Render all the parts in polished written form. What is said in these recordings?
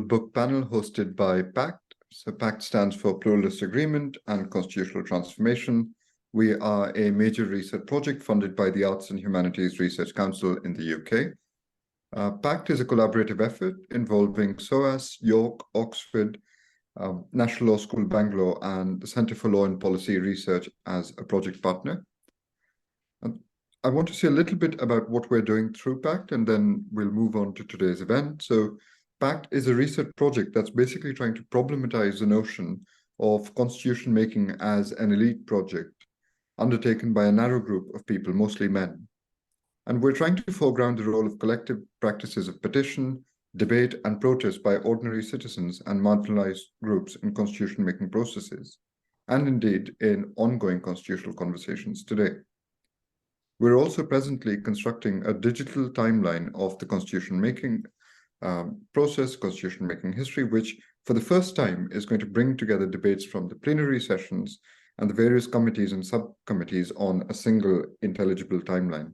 book panel hosted by PACT. So PACT stands for Pluralist Agreement and Constitutional Transformation. We are a major research project funded by the Arts and Humanities Research Council in the UK. PACT is a collaborative effort involving SOAS, York, Oxford, National Law School Bangalore, and the Centre for Law and Policy Research as a project partner. I want to say a little bit about what we're doing through PACT, and then we'll move on to today's event. So PACT is a research project that's basically trying to problematize the notion of constitution making as an elite project undertaken by a narrow group of people, mostly men. And we're trying to foreground the role of collective practices of petition, debate, and protest by ordinary citizens and marginalized groups in constitution-making processes, and indeed in ongoing constitutional conversations today. We're also presently constructing a digital timeline of the constitution-making process, constitution-making history, which for the first time is going to bring together debates from the plenary sessions and the various committees and subcommittees on a single intelligible timeline.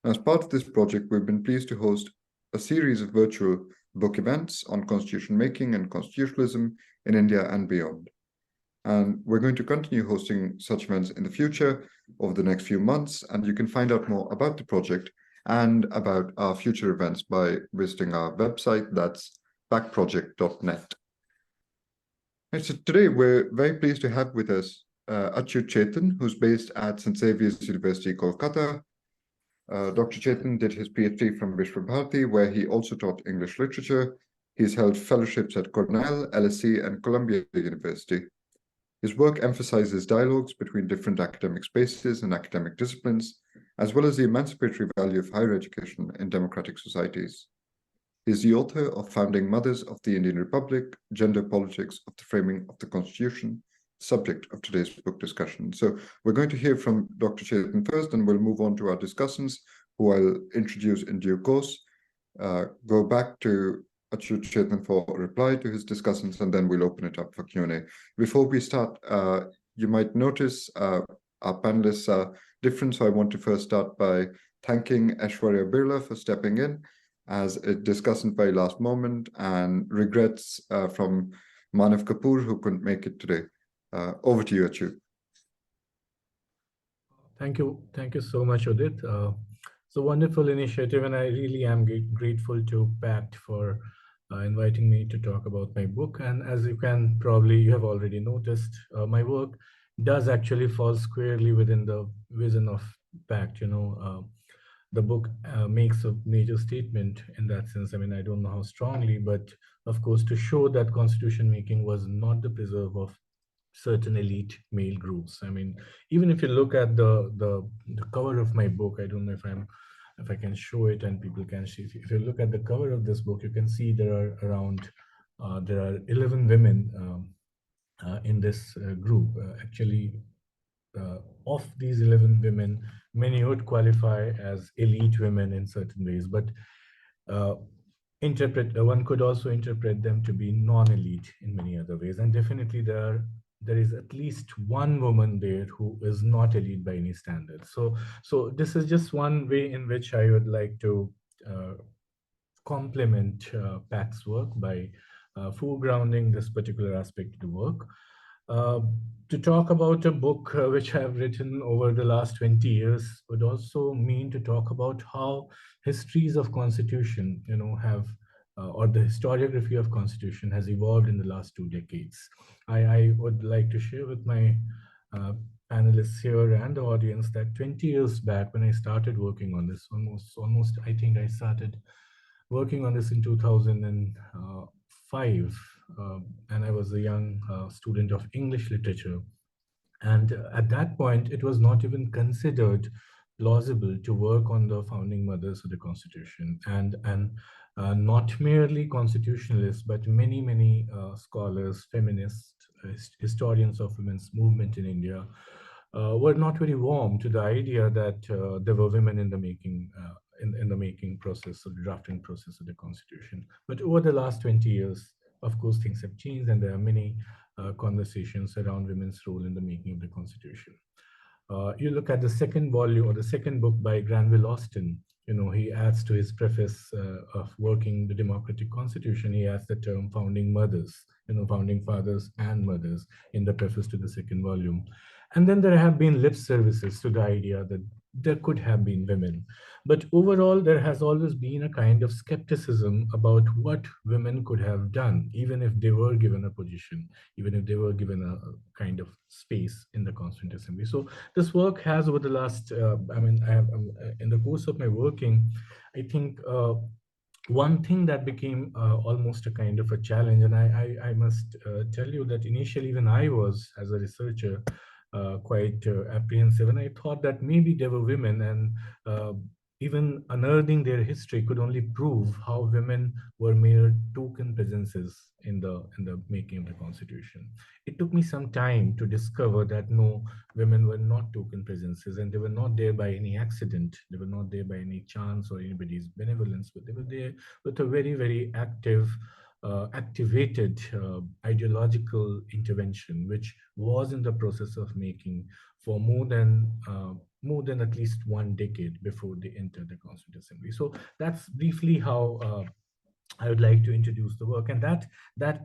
As part of this project, we've been pleased to host a series of virtual book events on constitution making and constitutionalism in India and beyond. And we're going to continue hosting such events in the future over the next few months. And you can find out more about the project and about our future events by visiting our website, that's pactproject.net. And so today, we're very pleased to have with us Achyut Chetan, who's based at St. Xavier's University, Kolkata. Dr. Chetan did his PhD from Vishwabharati, where he also taught English literature. He's held fellowships at Cornell, LSE, and Columbia University. His work emphasizes dialogues between different academic spaces and academic disciplines, as well as the emancipatory value of higher education in democratic societies. He is the author of Founding Mothers of the Indian Republic, Gender Politics of the Framing of the Constitution, subject of today's book discussion. So we're going to hear from Dr. Chetan first, and we'll move on to our discussants, who I'll introduce in due course. Go back to Achyut Chetan for a reply to his discussants, and then we'll open it up for Q&A. Before we start, you might notice our panelists are different, so I want to first start by thanking Aishwarya Birla for stepping in as a discussant by last moment, and regrets from Manav Kapoor, who couldn't make it today. Over to you, Achyut. Thank you so much, Udit. It's a wonderful initiative, and I really am grateful to PACT for inviting me to talk about my book. And as you have already noticed, my work does actually fall squarely within the vision of PACT. The book makes a major statement in that sense. I mean, I don't know how strongly, but of course, to show that constitution making was not the preserve of certain elite male groups. I mean, even if you look at the cover of my book, I don't know if I can show it and people can see. If you look at the cover of this book, you can see there are 11 women in this group. Of these 11 women, many would qualify as elite women in certain ways, but one could also interpret them to be non-elite in many other ways. And definitely there is at least one woman there who is not elite by any standard. So this is just one way in which I would like to complement PACT's work by foregrounding this particular aspect of the work. To talk about a book which I've written over the last 20 years would also mean to talk about how histories of constitution, have or the historiography of constitution has evolved in the last 2 decades. I would like to share with my panelists here and the audience that 20 years back, when I started working on this, almost I think I started working on this in 2005, and I was a young student of English literature. And at that point, it was not even considered plausible to work on the founding mothers of the Constitution. And not merely constitutionalists, but many scholars, feminists, historians of women's movement in India were not very warm to the idea that there were women in the making in the making process, of the drafting process of the Constitution. But over the last 20 years, of course, things have changed, and there are many conversations around women's role in the making of the Constitution. You look at the second volume or the second book by Granville Austin, he adds to his preface of working the democratic constitution, he adds the term founding mothers, founding fathers and mothers in the preface to the second volume. And then there have been lip services to the idea that there could have been women. But overall, there has always been a kind of skepticism about what women could have done, even if they were given a position, even if they were given a kind of space in the Constituent Assembly. So this work has, over the last, in the course of my working, I think one thing that became almost a kind of a challenge, and I must tell you that initially when I was as a researcher quite apprehensive, and I thought that maybe there were women, and even unearthing their history could only prove how women were mere token presences in the making of the constitution. It took me some time to discover that no, women were not token presences, and they were not there by any accident. They were not there by any chance or anybody's benevolence, but they were there with a very, very active, activated ideological intervention, which was in the process of making for more than at least one decade before they entered the Constituent Assembly. So that's briefly how I would like to introduce the work, and that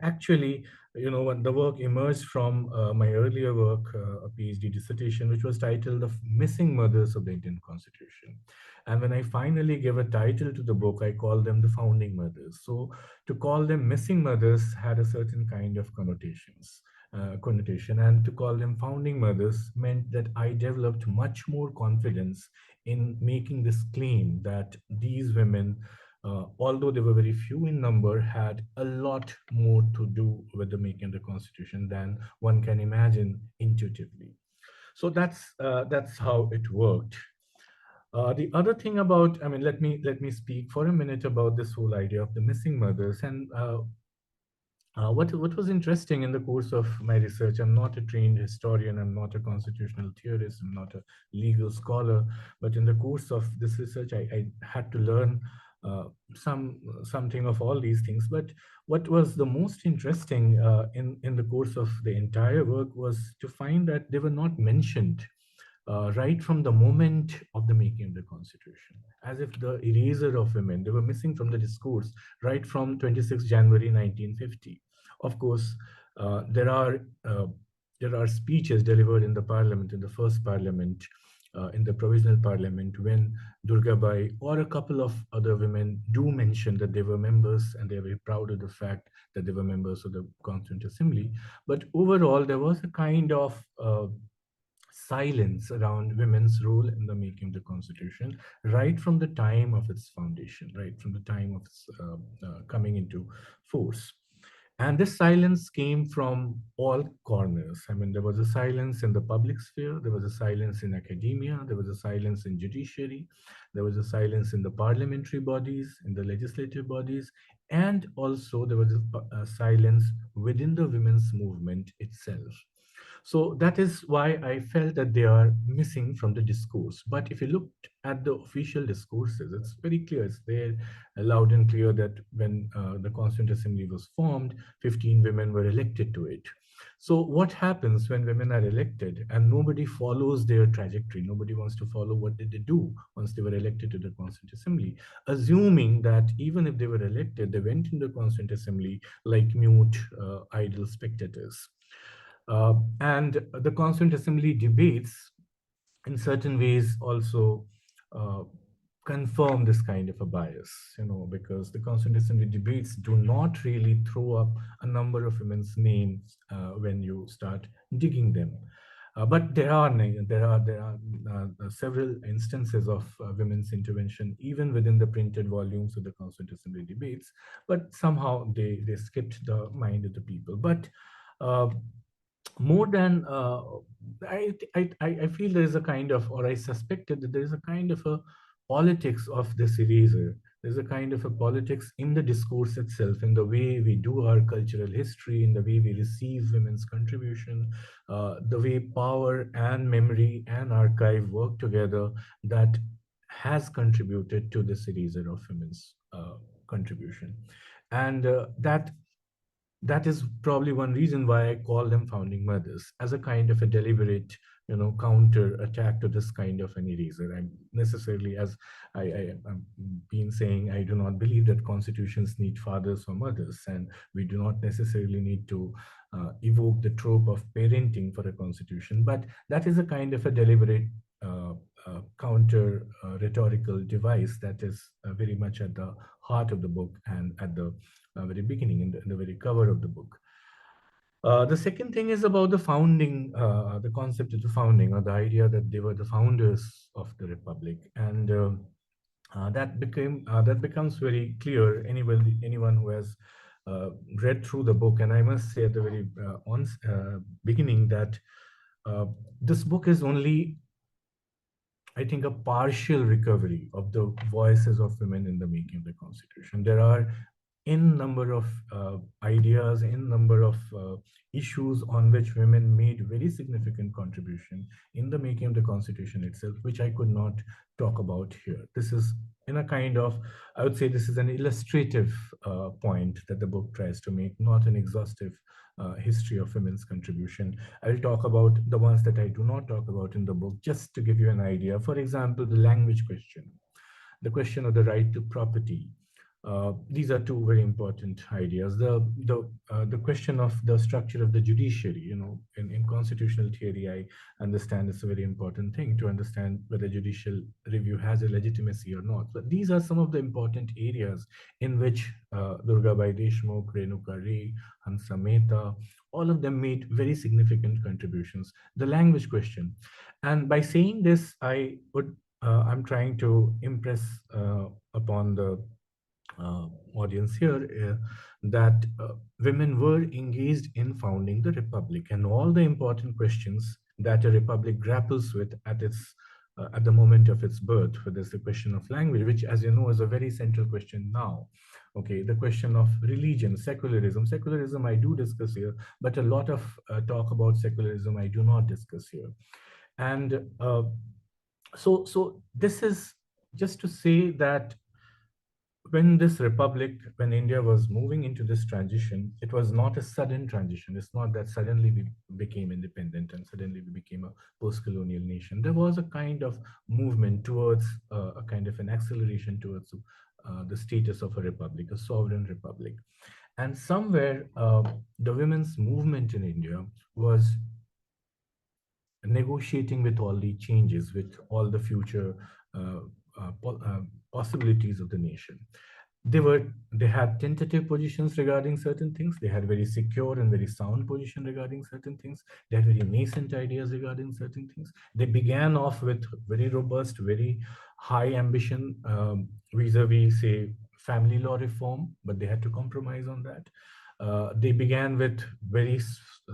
actually, when the work emerged from my earlier work, a PhD dissertation, which was titled "The Missing Mothers of the Indian Constitution." And when I finally gave a title to the book, I called them the founding mothers. So to call them missing mothers had a certain kind of connotation, and to call them founding mothers meant that I developed much more confidence in making this claim that these women, although they were very few in number, had a lot more to do with the making of the constitution than one can imagine intuitively. So that's how it worked. The other thing about, let me speak for a minute about this whole idea of the missing mothers. And what was interesting in the course of my research, I'm not a trained historian, I'm not a constitutional theorist, I'm not a legal scholar, but in the course of this research, I had to learn something of all these things. But what was the most interesting in the course of the entire work was to find that they were not mentioned right from the moment of the making of the constitution, as if the eraser of women, they were missing from the discourse right from 26 January 1950. Of course, uh, there are uh, there are speeches delivered in the parliament, in the first parliament, in the provisional parliament, when Durga Bai or a couple of other women do mention that they were members, and they are very proud of the fact that they were members of the Constituent Assembly. But overall, there was a kind of silence around women's role in the making of the constitution right from the time of its foundation, right from the time of its coming into force. And this silence came from all corners. I mean, there was a silence in the public sphere, there was a silence in academia, there was a silence in judiciary, there was a silence in the parliamentary bodies, in the legislative bodies, and also there was a silence within the women's movement itself. So that is why I felt that they are missing from the discourse. But if you look at the official discourses, it's very clear. It's there, loud and clear, that when the Constituent Assembly was formed, 15 women were elected to it. So what happens when women are elected and nobody follows their trajectory? Nobody wants to follow what did they do once they were elected to the Constituent Assembly, assuming that even if they were elected, they went into the Constituent Assembly like mute, idle spectators. And the Constituent Assembly debates, in certain ways, also uh, confirm this kind of a bias, because the Constituent Assembly debates do not really throw up a number of women's names when you start digging them. But there are several instances of women's intervention even within the printed volumes of the Constituent Assembly debates, but somehow they skipped the mind of the people. But uh, more than I feel there is a kind of, or I suspected that there is a kind of a politics of this eraser. There's a kind of a politics in the discourse itself, in the way we do our cultural history, in the way we receive women's contribution, the way power and memory and archive work together, that has contributed to this eraser of women's contribution. And that that is probably one reason why I call them founding mothers, as a kind of a deliberate, counter attack to this kind of an eraser. I'm necessarily, as I'm been saying, I do not believe that constitutions need fathers or mothers, and we do not necessarily need to evoke the trope of parenting for a constitution. But that is a kind of a deliberate uh, counter rhetorical device that is very much at the heart of the book and at the very beginning, in the very cover of the book. The second thing is about the founding, the concept of the founding, or the idea that they were the founders of the republic, and that becomes very clear. Anyone who has read through the book, and I must say at the very beginning that uh, this book is only, I think, a partial recovery of the voices of women in the making of the Constitution. There are in number of ideas, in number of issues on which women made very significant contribution in the making of the Constitution itself, which I could not talk about here. This is in a kind of, I would say, this is an illustrative point that the book tries to make, not an exhaustive history of women's contribution. I'll talk about the ones that I do not talk about in the book, just to give you an idea. For example, the language question, the question of the right to property. These are two very important ideas. The question of the structure of the judiciary, in constitutional theory, I understand it's a very important thing to understand whether judicial review has a legitimacy or not. But these are some of the important areas in which Durgabai Deshmukh, Renuka Ray, Hansa Mehta, all of them made very significant contributions. The language question, and by saying this, I'm trying to impress upon the audience here that women were engaged in founding the republic, and all the important questions that a republic grapples with at the moment of its birth. Whether it's the question of language, which, as you know, is a very central question now. Okay, the question of religion, secularism. Secularism I do discuss here, but a lot of talk about secularism I do not discuss here. And so this is just to say that when India was moving into this transition, it was not a sudden transition. It's not that suddenly we became independent and suddenly we became a post-colonial nation. There was a kind of movement towards a kind of an acceleration towards the status of a republic, a sovereign republic. And somewhere the women's movement in India was negotiating with all the changes, with all the future uh, possibilities of the nation. They had tentative positions regarding certain things. They had very secure and very sound position regarding certain things. They had very nascent ideas regarding certain things. They began off with very robust, very high ambition vis-a-vis, say, family law reform, but they had to compromise on that. They began with very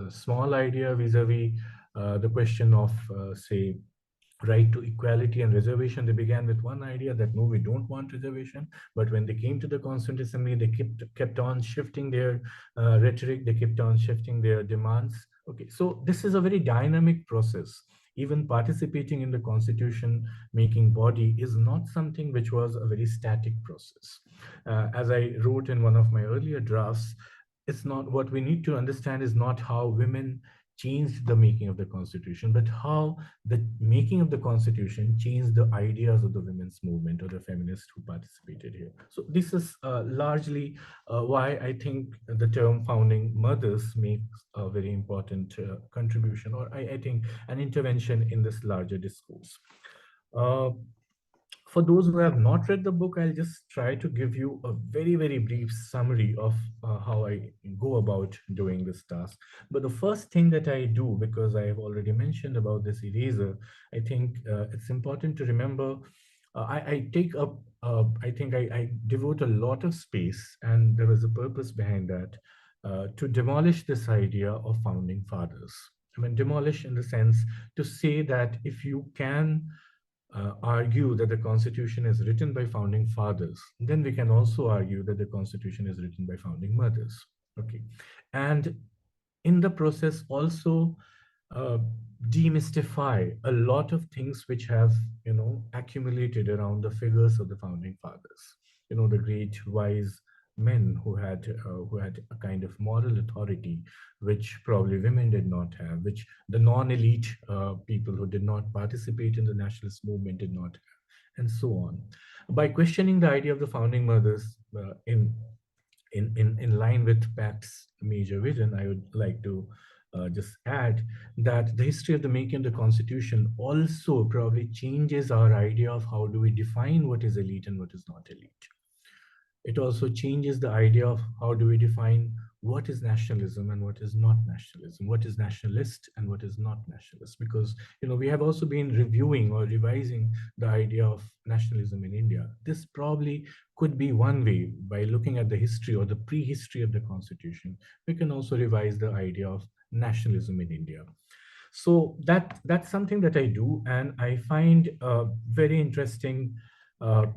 small idea vis-a-vis the question of, say, right to equality and reservation. They began with one idea that no, we don't want reservation. But when they came to the Constituent Assembly, they kept on shifting their rhetoric. They kept on shifting their demands. Okay, so this is a very dynamic process. Even participating in the constitution making body is not something which was a very static process. As I wrote in one of my earlier drafts, it's not, what we need to understand is not how women changed the making of the constitution, but how the making of the constitution changed the ideas of the women's movement or the feminists who participated here. So this is largely why I think the term founding mothers makes a very important contribution, or I think an intervention in this larger discourse. Uh, for those who have not read the book, I'll just try to give you a very, very brief summary of how I go about doing this task. But the first thing that I do, because I have already mentioned about this eraser, I think it's important to remember. I take up, I think I devote a lot of space, and there was a purpose behind that, to demolish this idea of founding fathers. I mean, demolish in the sense to say that if you can argue that the Constitution is written by founding fathers, then we can also argue that the Constitution is written by founding mothers. Okay, and in the process also uh, demystify a lot of things which have accumulated around the figures of the founding fathers. The great wise men who had a kind of moral authority, which probably women did not have, which the non-elite people who did not participate in the nationalist movement did not have, and so on. By questioning the idea of the founding mothers in line with PACT's major vision, I would like to just add that the history of the making of the Constitution also probably changes our idea of how do we define what is elite and what is not elite. It also changes the idea of how do we define what is nationalism and what is not nationalism, what is nationalist and what is not nationalist. Because we have also been reviewing or revising the idea of nationalism in India. This probably could be one way. By looking at the history or the prehistory of the Constitution, we can also revise the idea of nationalism in India. So that's something that I do, and I find very interesting, uh,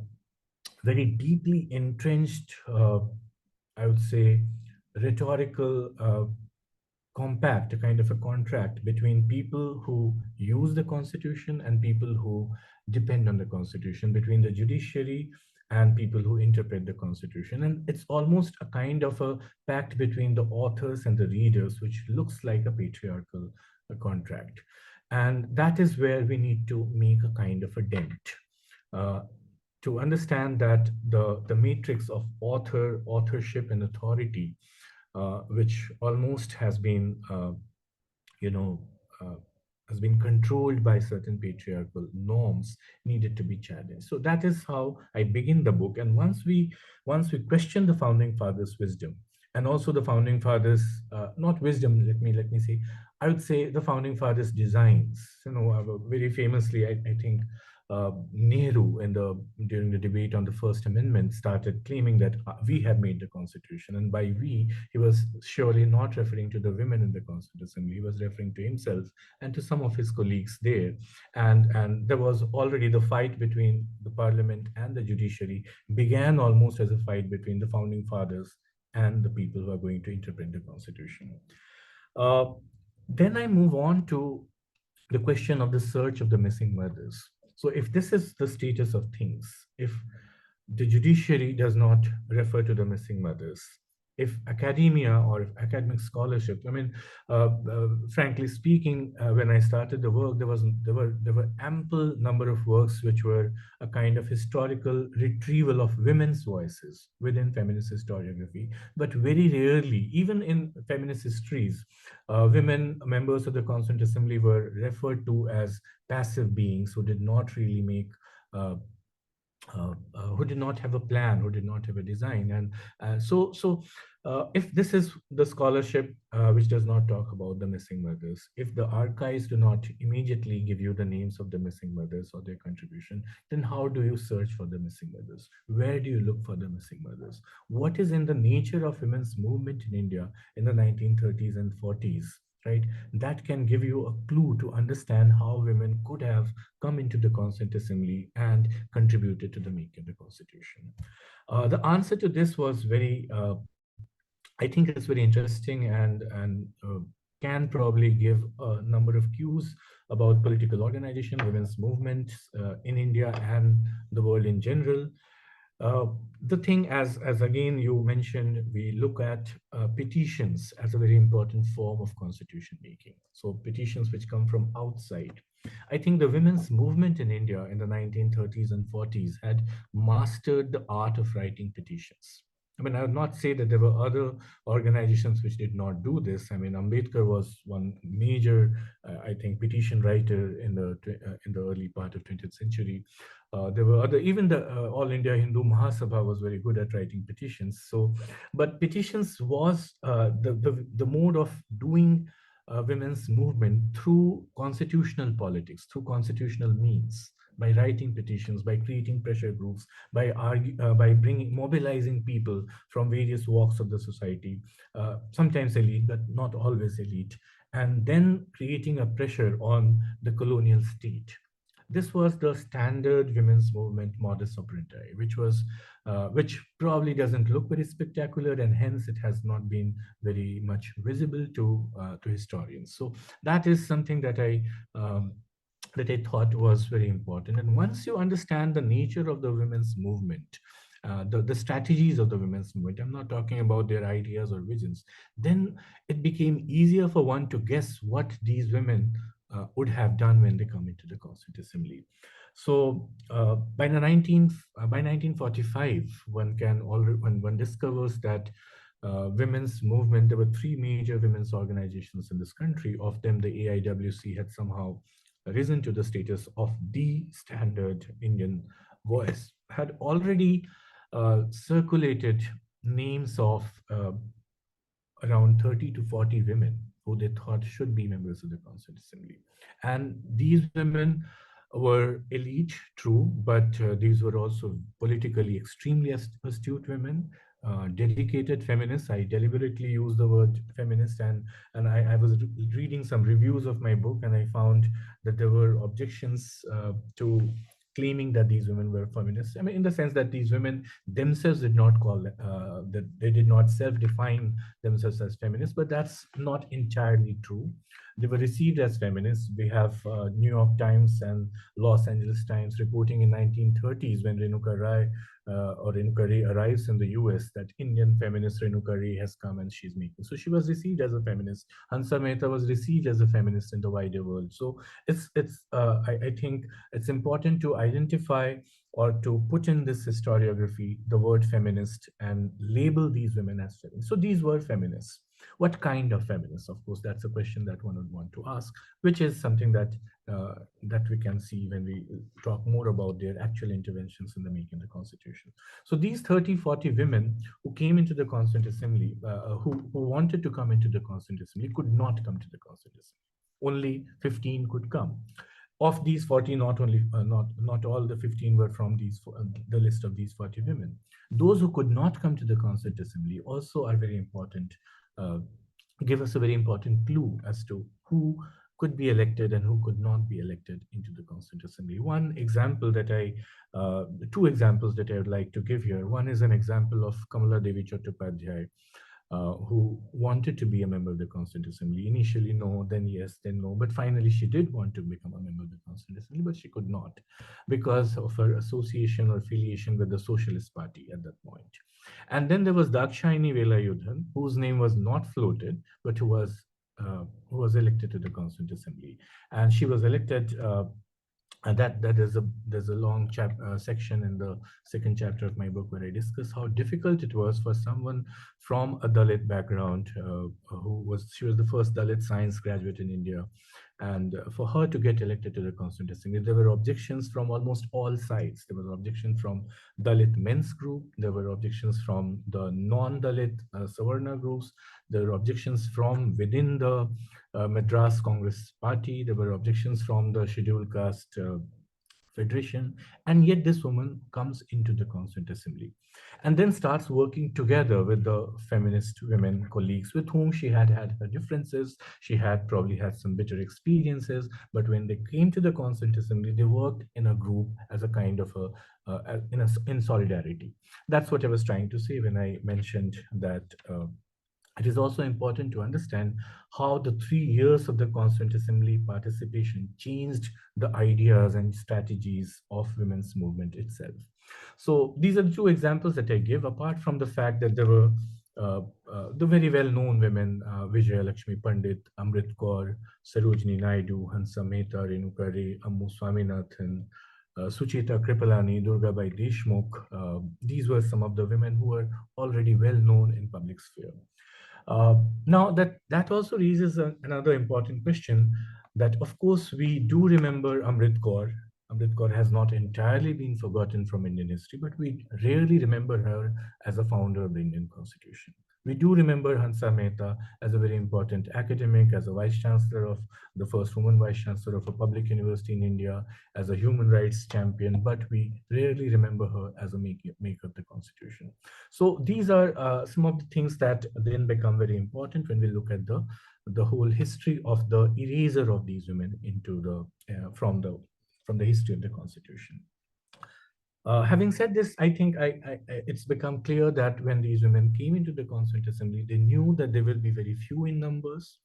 very deeply entrenched, I would say, rhetorical compact, a kind of a contract between people who use the Constitution and people who depend on the Constitution, between the judiciary and people who interpret the Constitution. And it's almost a kind of a pact between the authors and the readers, which looks like a patriarchal contract. And that is where we need to make a kind of a dent. Uh, to understand that the matrix of authorship and authority, which almost you know uh, has been controlled by certain patriarchal norms, needed to be challenged. So that is how I begin the book. And once we question the founding fathers' wisdom, and also the founding fathers, not wisdom, let me say, I would say the founding fathers' designs. Very famously, I think Nehru, during the debate on the First Amendment, started claiming that we have made the Constitution, and by we, he was surely not referring to the women in the Constituent Assembly. He was referring to himself and to some of his colleagues there, and there was already the fight between the Parliament and the judiciary began almost as a fight between the founding fathers and the people who are going to interpret the Constitution. Uh, then I move on to the question of the search of the missing mothers. So, if this is the status of things, if the judiciary does not refer to the missing mothers, if academia or if academic scholarship, frankly speaking, when I started the work, there were ample number of works which were a kind of historical retrieval of women's voices within feminist historiography, but very rarely, even in feminist histories, women members of the Constituent Assembly were referred to as passive beings who did not really make who did not have a plan, who did not have a design. And if this is the scholarship which does not talk about the missing mothers, if the archives do not immediately give you the names of the missing mothers or their contribution, then how do you search for the missing mothers? Where do you look for the missing mothers? What is in the nature of women's movement in India in the 1930s and 40s? Right, that can give you a clue to understand how women could have come into the Constituent Assembly and contributed to the making of the Constitution. The answer to this was I think it's very interesting, and can probably give a number of cues about political organization, women's movements in India and the world in general. Uh, the thing, as again you mentioned, we look at petitions as a very important form of constitution making. So petitions which come from outside. I think the women's movement in India in the 1930s and 40s had mastered the art of writing petitions. I mean, I would not say that there were other organizations which did not do this. I mean, Ambedkar was one major, I think, petition writer in the early part of 20th century. There were other, even the All India Hindu Mahasabha was very good at writing petitions. So, but petitions was the mode of doing women's movement through constitutional politics, through constitutional means, by writing petitions, by creating pressure groups, by mobilizing people from various walks of the society, sometimes elite, but not always elite, and then creating a pressure on the colonial state. This was the standard women's movement modus operandi, which probably doesn't look very spectacular, and hence it has not been very much visible to historians. So that is something that I thought was very important. And once you understand the nature of the women's movement the strategies of the women's movement. I'm not talking about their ideas or visions. Then it became easier for one to guess what these women would have done when they come into the Constituent Assembly. So by 1945, one can already when one discovers that women's movement, there were three major women's organizations in this country. Of them, the AIWC had somehow risen to the status of the standard Indian voice, had already circulated names of around 30 to 40 women who they thought should be members of the Constituent Assembly. And these women were elite, true, but these were also politically extremely astute women, dedicated feminists. I deliberately use the word feminist, and I was reading some reviews of my book, and I found that there were objections to claiming that these women were feminists. I mean, in the sense that these women themselves did not call that they did not self-define themselves as feminists, but that's not entirely true. They were received as feminists. We have New York Times and Los Angeles Times reporting in 1930s when Renuka Rai or Renuka Ray arrives in the US, that Indian feminist Renuka Ray has come and she's making. So she was received as a feminist. Hansa Mehta was received as a feminist in the wider world. So I think it's important to identify or to put in this historiography the word feminist and label these women as feminists. So these were feminists. What kind of feminists? Of course, that's a question that one would want to ask, which is something that that we can see when we talk more about their actual interventions in the making of the Constitution. So these 30, 40 women who came into the Constituent Assembly, who wanted to come into the Constituent Assembly, could not come to the Constituent Assembly. Only 15 could come. Of these 40, not all the 15 were from the list of these 40 women. Those who could not come to the Constituent Assembly also are very important, uh, give us a very important clue as to who could be elected and who could not be elected into the Constituent Assembly. Two examples that I would like to give here. One is an example of Kamala Devi Chattopadhyay, who wanted to be a member of the Constituent Assembly. Initially, no, then yes, then no. But finally, she did want to become a member of the Constituent Assembly, but she could not because of her association or affiliation with the Socialist Party at that point. And then there was Dakshayani Velayudhan, whose name was not floated, but who was elected to the Constituent Assembly. And she was elected and there's a long section in the second chapter of my book where I discuss how difficult it was for someone from a Dalit background, she was the first Dalit science graduate in India, and for her to get elected to the Constituent Assembly. There were objections from almost all sides. There was objection from Dalit men's group. There were objections from the non-Dalit Savarna groups. There were objections from within the Madras Congress Party. There were objections from the Scheduled Caste Federation. And yet this woman comes into the Constituent Assembly and then starts working together with the feminist women colleagues with whom she had her differences. She had probably had some bitter experiences, but when they came to the Constituent Assembly, they worked in a group as a kind of in solidarity. That's what I was trying to say when I mentioned that it is also important to understand how the 3 years of the Constituent Assembly participation changed the ideas and strategies of women's movement itself. So these are the two examples that I give, apart from the fact that there were the very well-known women, Vijaya Lakshmi Pandit, Amrit Kaur, Sarojini Naidu, Hansa Mehta, Renuka Ray, Ammu Swaminathan, Sucheta Kripalani, Durgabai Deshmukh. These were some of the women who were already well-known in public sphere. Now that also raises another important question, that of course we do remember Amrit Kaur. Amrit Kaur has not entirely been forgotten from Indian history, but we rarely remember her as a founder of the Indian Constitution. We do remember Hansa Mehta as a very important academic, as a vice chancellor of the first woman vice chancellor of a public university in India, as a human rights champion, but we rarely remember her as a maker of the Constitution. So these are some of the things that then become very important when we look at the whole history of the erasure of these women into from the history of the Constitution. Having said this, I think it's become clear that when these women came into the Constituent Assembly, they knew that they will be very few in numbers.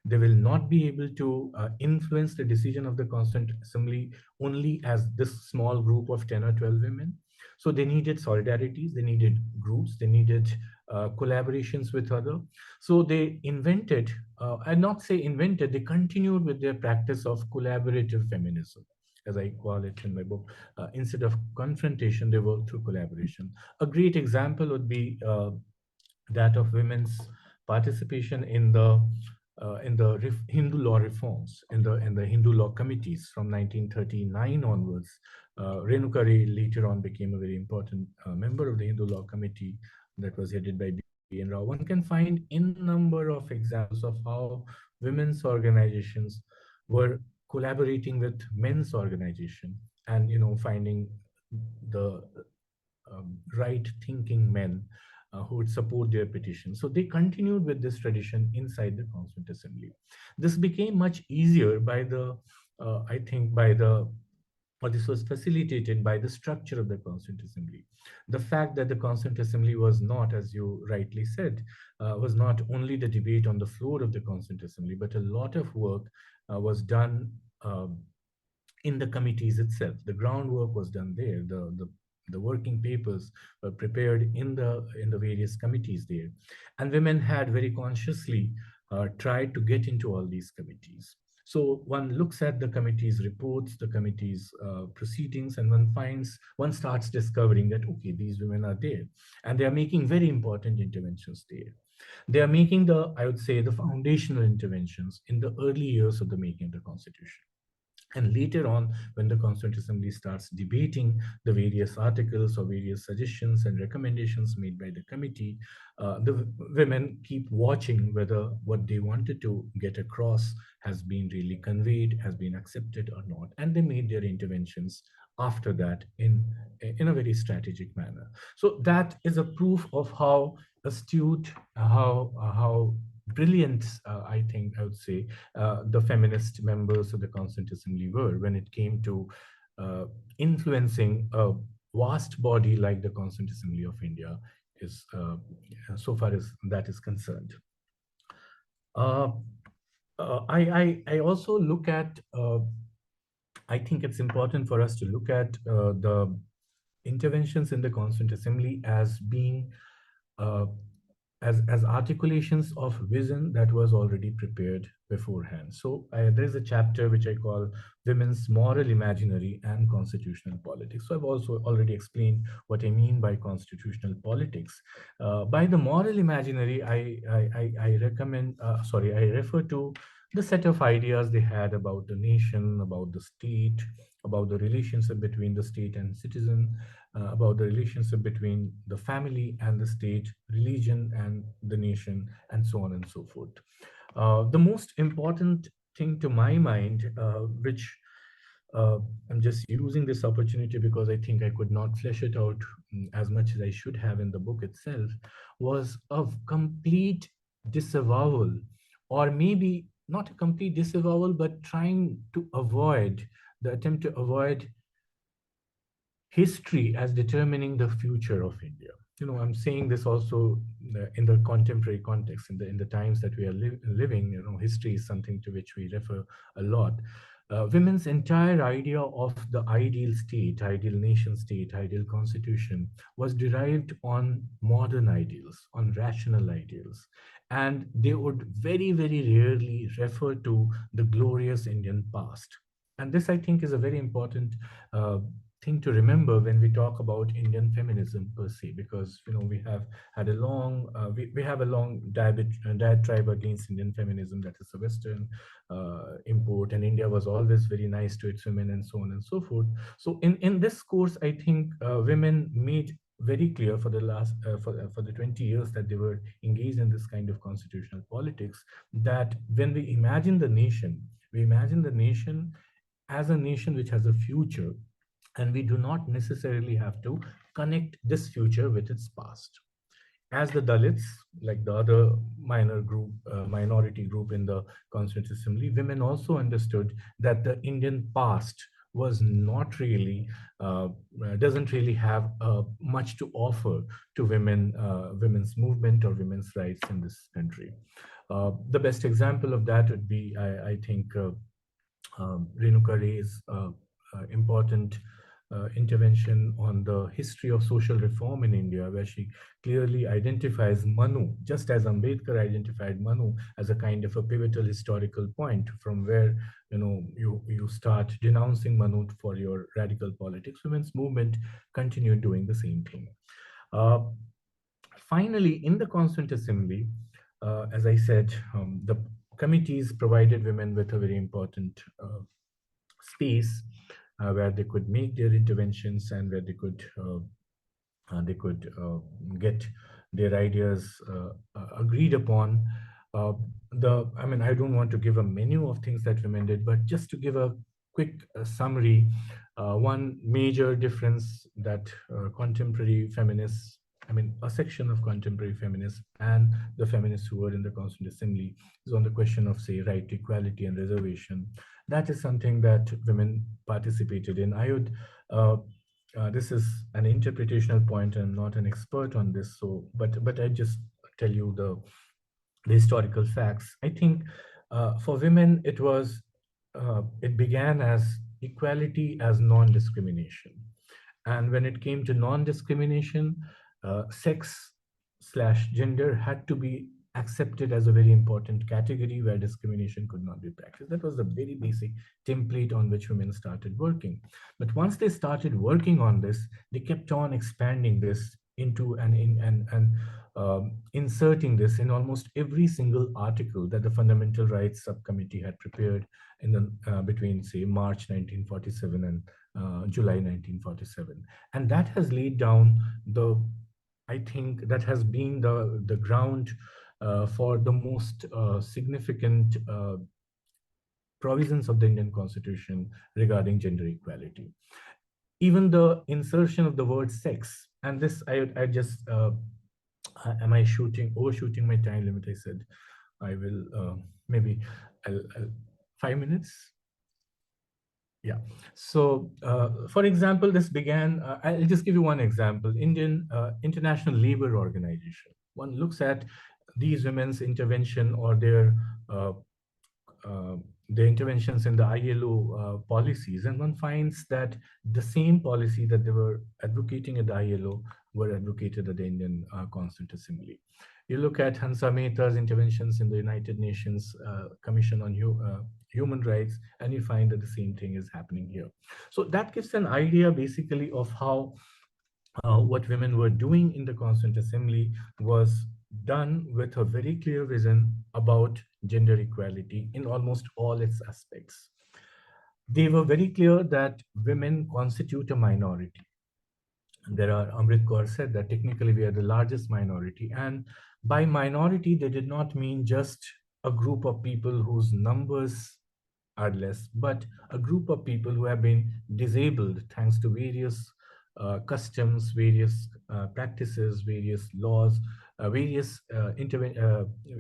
They will not be able to influence the decision of the Constituent Assembly only as this small group of 10 or 12 women. So they needed solidarities, they needed groups, they needed collaborations with other. So they invented, I not say invented, they continued with their practice of collaborative feminism, as I call it in my book. Instead of confrontation, they work through collaboration. A great example would be that of women's participation in the Hindu law reforms, in the Hindu law committees from 1939 onwards. Renuka Ray later on became a very important member of the Hindu law committee that was headed by B.N. Rao. One can find in number of examples of how women's organizations were collaborating with men's organization, and finding the right thinking men who would support their petition. So they continued with this tradition inside the Constituent Assembly. This became much easier by the, I think, by the, or this was facilitated by the structure of the Constituent Assembly. The fact that the Constituent Assembly was not, as you rightly said, was not only the debate on the floor of the Constituent Assembly, but a lot of work was done in the committees itself. The groundwork was done there. The working papers were prepared in the various committees there, and women had very consciously tried to get into all these committees. So one looks at the committee's reports, the committee's proceedings, and one starts discovering that okay, these women are there, and they are making very important interventions there. They are making the, I would say, the foundational interventions in the early years of the making of the Constitution. And later on, when the Constituent Assembly starts debating the various articles or various suggestions and recommendations made by the committee, the women keep watching whether what they wanted to get across has been really conveyed, has been accepted or not. And they made their interventions after that in a very strategic manner. So that is a proof of how astute, how brilliant, I think I would say, the feminist members of the Constituent Assembly were when it came to influencing a vast body like the Constituent Assembly of India is so far as that is concerned. I also look at, I think it's important for us to look at the interventions in the Constituent Assembly as being uh, as articulations of vision that was already prepared beforehand. So there's a chapter which I call Women's Moral Imaginary and Constitutional Politics. So I've also already explained what I mean by constitutional politics. By the moral imaginary, I recommend, sorry, I refer to the set of ideas they had about the nation, about the state, about the relationship between the state and citizen, about the relationship between the family and the state, religion and the nation, and so on and so forth. The most important thing to my mind, which I'm just using this opportunity because I think I could not flesh it out as much as I should have in the book itself, was of complete disavowal, or maybe not a complete disavowal, but trying to avoid, the attempt to avoid history as determining the future of India. I'm saying this also in the contemporary context, in the times that we are living. History is something to which we refer a lot. Women's entire idea of the ideal state, ideal nation state, ideal constitution was derived on modern ideals, on rational ideals. And they would very, very rarely refer to the glorious Indian past. And this, I think, is a very important thing to remember when we talk about Indian feminism per se, because we have had a long we have a long diatribe against Indian feminism, that is a Western import, and India was always very nice to its women and so on and so forth. So in this course, I think women made very clear for the last for the 20 years that they were engaged in this kind of constitutional politics, that when we imagine the nation, we imagine the nation as a nation which has a future, and we do not necessarily have to connect this future with its past. As the Dalits, like the other minority group in the Constituent Assembly, women also understood that the Indian past was not really, doesn't really have much to offer to women's movement or women's rights in this country. The best example of that would be, I think, Renuka Ray's important intervention on the history of social reform in India, where she clearly identifies Manu, just as Ambedkar identified Manu as a kind of a pivotal historical point from where you start denouncing Manu for your radical politics. Women's movement continued doing the same thing. Uh, Finally, in the Constituent Assembly, as I said, the committees provided women with a very important space where they could make their interventions and where they could get their ideas agreed upon. I don't want to give a menu of things that women did, but just to give a quick summary, one major difference that contemporary feminists, a section of contemporary feminists and the feminists who were in the Constituent Assembly is on the question of, say, right to equality and reservation. That is something that women participated in. I would this is an interpretational point. I'm not an expert on this, so but I just tell you the historical facts. I think for women it began as equality as non-discrimination, and when it came to non-discrimination, sex slash gender had to be accepted as a very important category where discrimination could not be practiced. That was the very basic template on which women started working. But once they started working on this, they kept on expanding this into inserting this in almost every single article that the Fundamental Rights Subcommittee had prepared in the between, say, March 1947 and July 1947. And that has laid down I think that has been the ground for the most significant provisions of the Indian Constitution regarding gender equality. Even the insertion of the word sex, and this I just am I overshooting my time limit? I said I will maybe I'll 5 minutes. Yeah. So, for example, this began. I'll just give you one example. International Labor Organization. One looks at these women's intervention or uh, their interventions in the ILO policies, and one finds that the same policy that they were advocating at the ILO were advocated at the Indian Constituent Assembly. You look at Hansa Mehta's interventions in the United Nations Commission on Human Rights, and you find that the same thing is happening here. So that gives an idea basically of how what women were doing in the Constituent Assembly was done with a very clear vision about gender equality in almost all its aspects. They were very clear that women constitute a minority. Amrit Kaur said that technically we are the largest minority, and by minority they did not mean just a group of people whose numbers are less, but a group of people who have been disabled thanks to various customs, various practices, various laws, various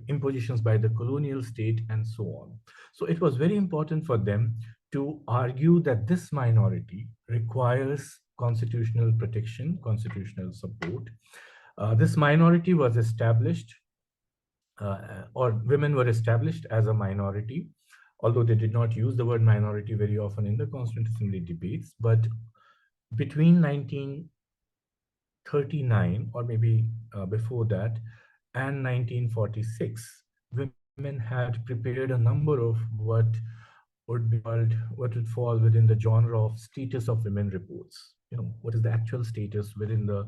impositions by the colonial state, and so on. So it was very important for them to argue that this minority requires constitutional protection, constitutional support. This minority was established, or women were established as a minority, although they did not use the word minority very often in the Constituent Assembly debates. But between 1939, or maybe before that, and 1946, women had prepared a number of what would fall within the genre of status of women reports. What is the actual status within the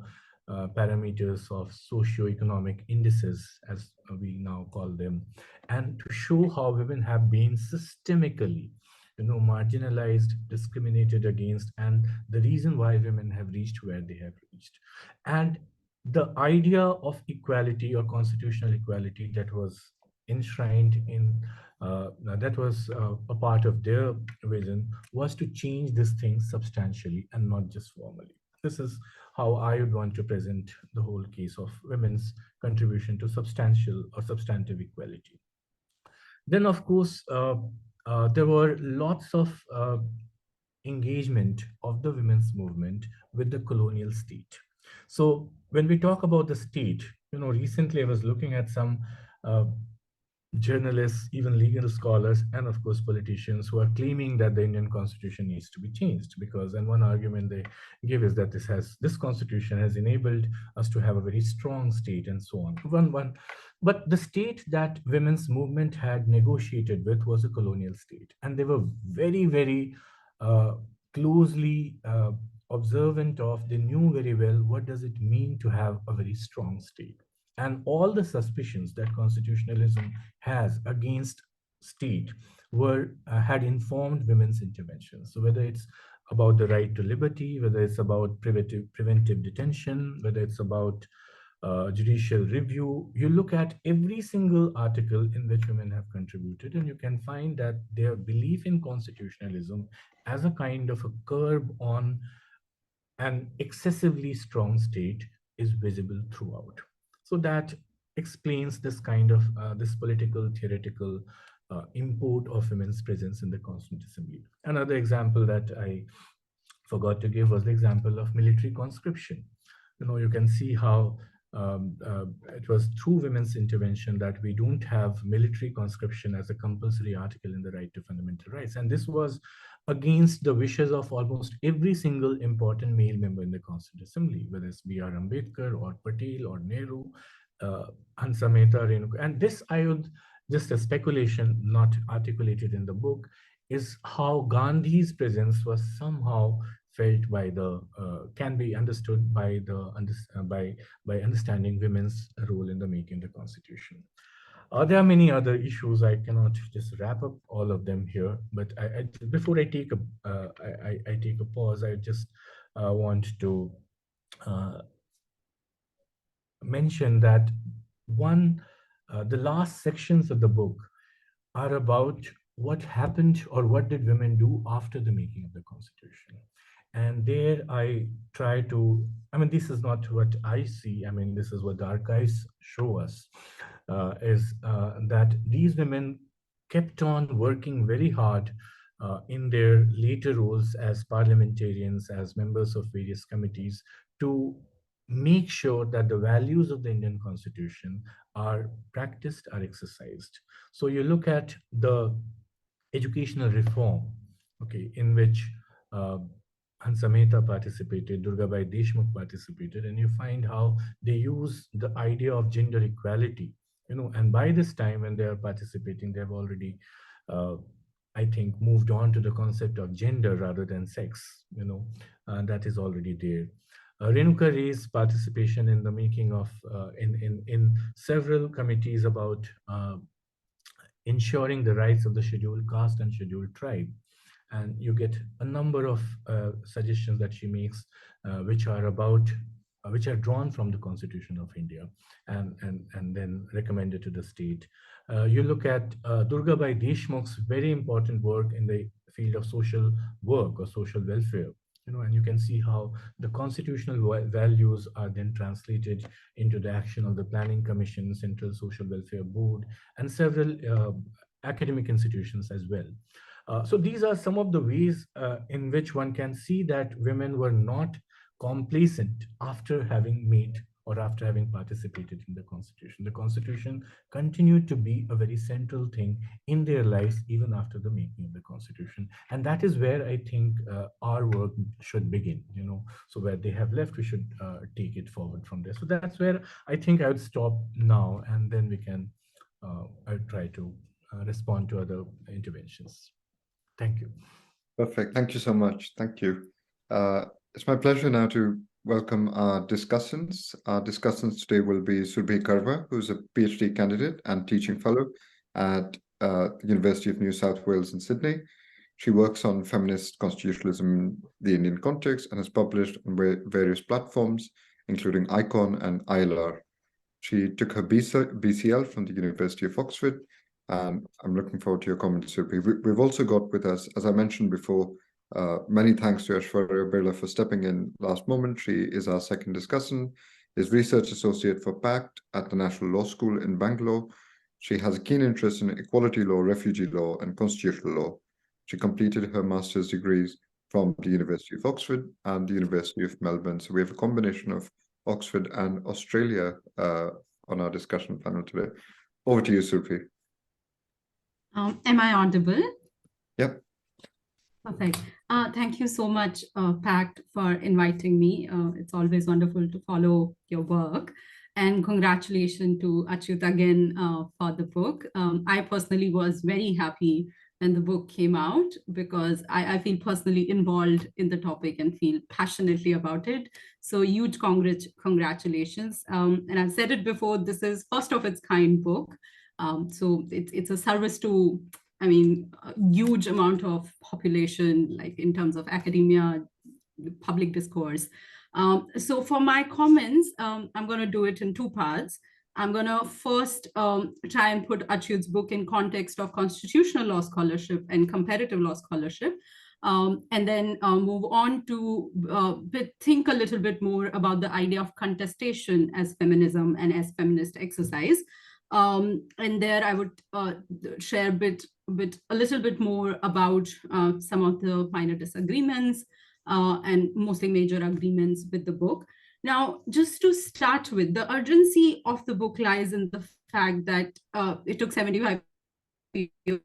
parameters of socio-economic indices, as we now call them, and to show how women have been systemically marginalized, discriminated against, and the reason why women have reached where they have reached. And the idea of equality or constitutional equality that was enshrined in that was a part of their vision was to change this thing substantially and not just formally. This is how I would want to present the whole case of women's contribution to substantial or substantive equality. Then, of course, there were lots of engagement of the women's movement with the colonial state. So when we talk about the state, recently I was looking at some journalists, even legal scholars, and of course politicians who are claiming that the Indian constitution needs to be changed because, and one argument they give is that this constitution has enabled us to have a very strong state and so on. But the state that women's movement had negotiated with was a colonial state, and they were very uh, closely observant of. They knew very well what does it mean to have a very strong state, and all the suspicions that constitutionalism has against state were had informed women's intervention. So whether it's about the right to liberty, whether it's about preventive detention, whether it's about judicial review, you look at every single article in which women have contributed, and you can find that their belief in constitutionalism as a kind of a curb on an excessively strong state is visible throughout. So that explains this kind of this political theoretical import of women's presence in the Constituent Assembly. Another example that I forgot to give was the example of military conscription. You can see how it was through women's intervention that we don't have military conscription as a compulsory article in the right to fundamental rights. And this was against the wishes of almost every single important male member in the Constituent Assembly, whether it's B.R. Ambedkar or Patel or Nehru, Hansa Mehta, Renuka. And this, I would, just a speculation not articulated in the book, is how Gandhi's presence was somehow felt by the can be understood by the by understanding women's role in the making the constitution. There are many other issues. I cannot just wrap up all of them here, but before I take I take a pause, I just want to uh, mention that the last sections of the book are about what happened or what did women do after the making of the constitution. And there I try to, I mean, this is not what I see, I mean, this is what the archives show us, is that these women kept on working very hard in their later roles as parliamentarians, as members of various committees, to make sure that the values of the Indian Constitution are practiced, are exercised. So you look at the educational reform, okay, in which uh, Hansa Mehta participated, Durgabai Deshmukh participated, and you find how they use the idea of gender equality, and by this time when they are participating, they have already, uh, I think, moved on to the concept of gender rather than sex, that is already there. Renuka Ray's participation in the making of, in several committees about ensuring the rights of the scheduled caste and scheduled tribe. And you get a number of suggestions that she makes, which are about, which are drawn from the Constitution of India and then recommended to the state. You look at Durgabai Deshmukh's very important work in the field of social work or social welfare, and you can see how the constitutional values are then translated into the action of the Planning Commission, Central Social Welfare Board, and several academic institutions as well. So these are some of the ways in which one can see that women were not complacent after having made or after having participated in the Constitution. The Constitution continued to be a very central thing in their lives even after the making of the Constitution. And that is where I think our work should begin, So where they have left, we should take it forward from there. So that's where I think I would stop now, and then we can, I'll try to respond to other interventions. Thank you. Perfect. Thank you so much. Thank you. It's my pleasure now to welcome our discussants. Our discussants today will be Surbhi Karwa, who's a PhD candidate and teaching fellow at the University of New South Wales in Sydney. She works on feminist constitutionalism in the Indian context and has published on various platforms, including ICON and ILR. She took her BCL from the University of Oxford, and I'm looking forward to your comments, Surbhi. We've also got with us, as I mentioned before, many thanks to Aishwarya Birla for stepping in last moment. She is our second discussant, is research associate for PACT at the National Law School in Bangalore. She has a keen interest in equality law, refugee law, and constitutional law. She completed her master's degrees from the University of Oxford and the University of Melbourne. So we have a combination of Oxford and Australia on our discussion panel today. Over to you, Surbhi. Am I audible? Yep. Perfect. Thank you so much, PACT, for inviting me. It's always wonderful to follow your work. And congratulations to Achyut again for the book. I personally was very happy when the book came out because I feel personally involved in the topic and feel passionately about it. So huge congratulations. And I've said it before, this is first of its kind book. So it's a service to, I mean, a huge amount of population, like in terms of academia, public discourse. So for my comments, I'm going to do it in two parts. I'm going to first try and put Achyut's book in context of constitutional law scholarship and comparative law scholarship. And then move on to think a little bit more about the idea of contestation as feminism and as feminist exercise. And there I would share a little bit more about some of the minor disagreements and mostly major agreements with the book. Now, just to start with, the urgency of the book lies in the fact that it took 75 years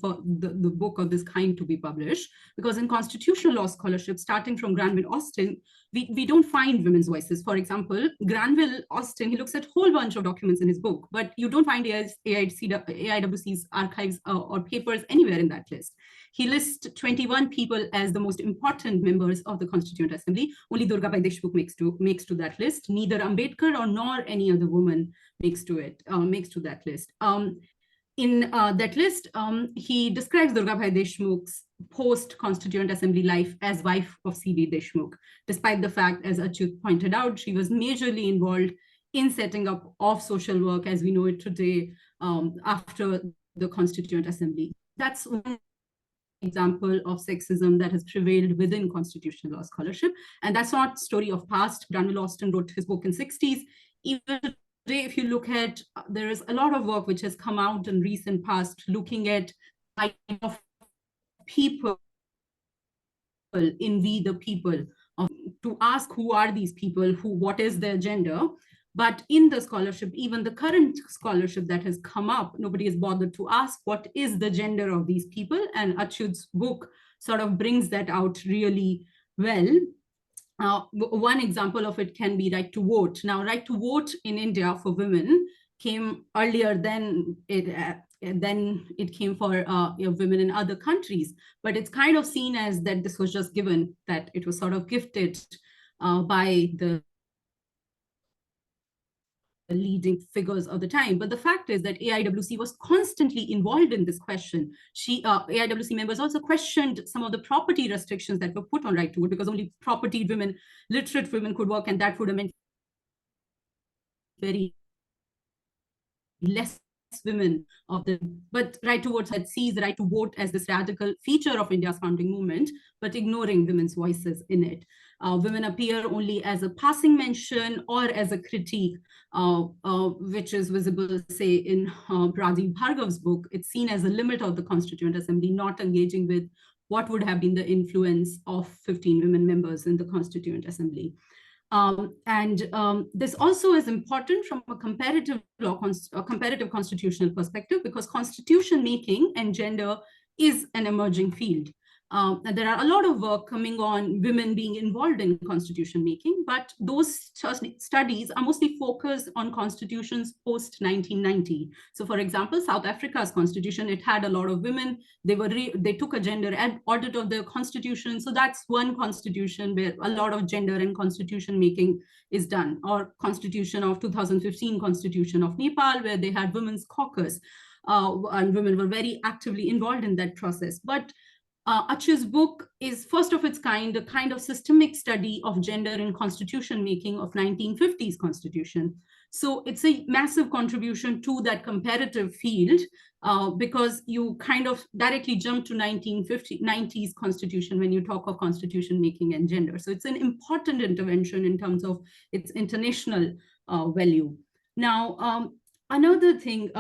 for the book of this kind to be published, because in constitutional law scholarship, starting from Granville Austin, we don't find women's voices. For example, Granville Austin, he looks at a whole bunch of documents in his book, but you don't find AIWC's archives or papers anywhere in that list. He lists 21 people as the most important members of the Constituent Assembly. Only Durga Bai Deshmukh makes to that list. Neither Ambedkar or nor any other woman makes to that list. In that list, he describes Durga Bhai Deshmukh's post-Constituent Assembly life as wife of C.V. Deshmukh, despite the fact, as Achyut pointed out, she was majorly involved in setting up of social work as we know it today after the Constituent Assembly. That's one example of sexism that has prevailed within constitutional law scholarship. And that's not story of past. Granville Austin wrote his book in 60s. Even today, if you look at, there is a lot of work which has come out in recent past looking at of people in We the People, to ask who are these people, what is their gender. But in the scholarship, even the current scholarship that has come up, nobody has bothered to ask what is the gender of these people. And Achyut's book sort of brings that out really well. One example of it can be right to vote. Now, right to vote in India for women came earlier than it came for women in other countries. But it's kind of seen as that this was just given, that it was sort of gifted by the leading figures of the time. But the fact is that AIWC was constantly involved in this question. AIWC members also questioned some of the property restrictions that were put on right to vote, because only property women, literate women could work, and that would have meant very less women of the, but right to vote had sees right to vote as this radical feature of India's founding movement, but ignoring women's voices in it. Women appear only as a passing mention or as a critique, which is visible, say, in Rajiv Bhargav's book. It's seen as a limit of the Constituent Assembly, not engaging with what would have been the influence of 15 women members in the Constituent Assembly. This also is important from a comparative constitutional perspective, because constitution making and gender is an emerging field. And there are a lot of work coming on women being involved in constitution making, but those studies are mostly focused on constitutions post-1990. So for example, South Africa's constitution, it had a lot of women. They took a gender audit of the constitution. So that's one constitution where a lot of gender and constitution making is done. Or constitution of 2015 constitution of Nepal, where they had women's caucus, and women were very actively involved in that process. But Achyut's book is first of its kind, a kind of systemic study of gender in constitution making of 1950s constitution. So it's a massive contribution to that comparative field, because you kind of directly jump to 1990s constitution when you talk of constitution making and gender. So it's an important intervention in terms of its international value. Now, another thing,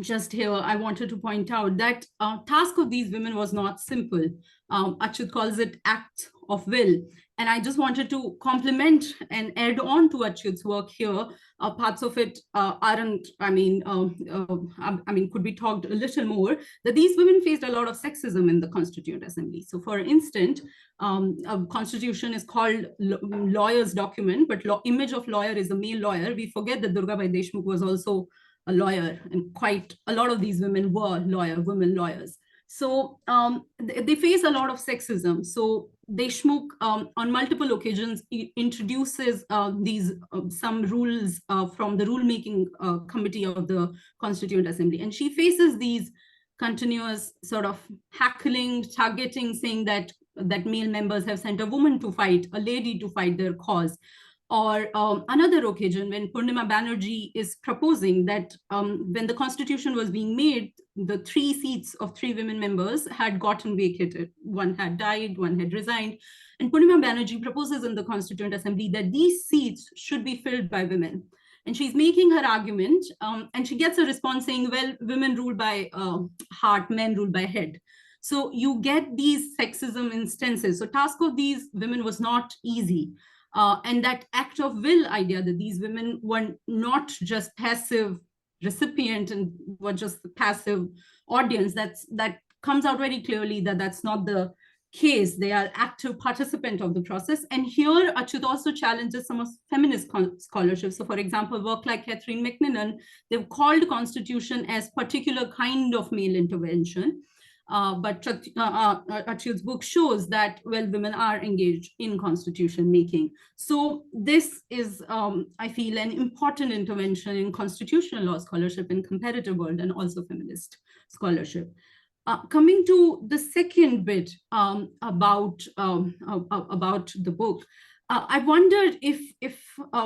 just here, I wanted to point out that task of these women was not simple. Achyut calls it act of will. And I just wanted to compliment and add on to Achyut's work here. Parts of it aren't, could be talked a little more, that these women faced a lot of sexism in the Constituent Assembly. So for instance, a constitution is called lawyer's document, but image of lawyer is a male lawyer. We forget that Durgabai Deshmukh was also a lawyer, and quite a lot of these women were women lawyers. So they face a lot of sexism. So Deshmukh on multiple occasions introduces some rules from the rulemaking committee of the Constituent Assembly, and she faces these continuous sort of hackling, targeting, saying that male members have sent a woman to fight, a lady to fight their cause. Or another occasion when Purnima Banerjee is proposing that when the constitution was being made, the 3 seats of 3 women members had gotten vacated. One had died, one had resigned. And Purnima Banerjee proposes in the Constituent Assembly that these seats should be filled by women. And she's making her argument, and she gets a response saying, well, women rule by heart, men rule by head. So you get these sexism instances. So task of these women was not easy. And that act of will idea that these women were not just passive recipient and were just the passive audience, that comes out very clearly that that's not the case. They are active participant of the process. And here Achyut also challenges some of feminist scholarship. So for example, work like Catherine McNinnon, they've called constitution as particular kind of male intervention. But Achyut's book shows that, well, women are engaged in constitution making. So this is, I feel, an important intervention in constitutional law scholarship in comparative world and also feminist scholarship. Coming to the second bit about the book, I wondered if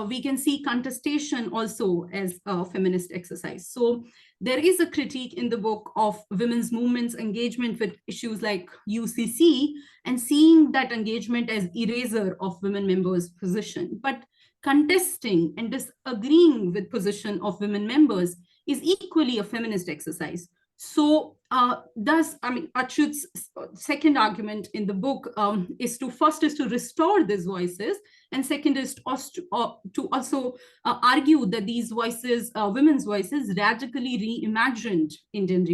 we can see contestation also as a feminist exercise. So there is a critique in the book of women's movements engagement with issues like UCC and seeing that engagement as erasure of women members' position. But contesting and disagreeing with position of women members is equally a feminist exercise. So Achyut's second argument in the book is to restore these voices, and second is to also argue that these voices, women's voices, radically reimagined Indian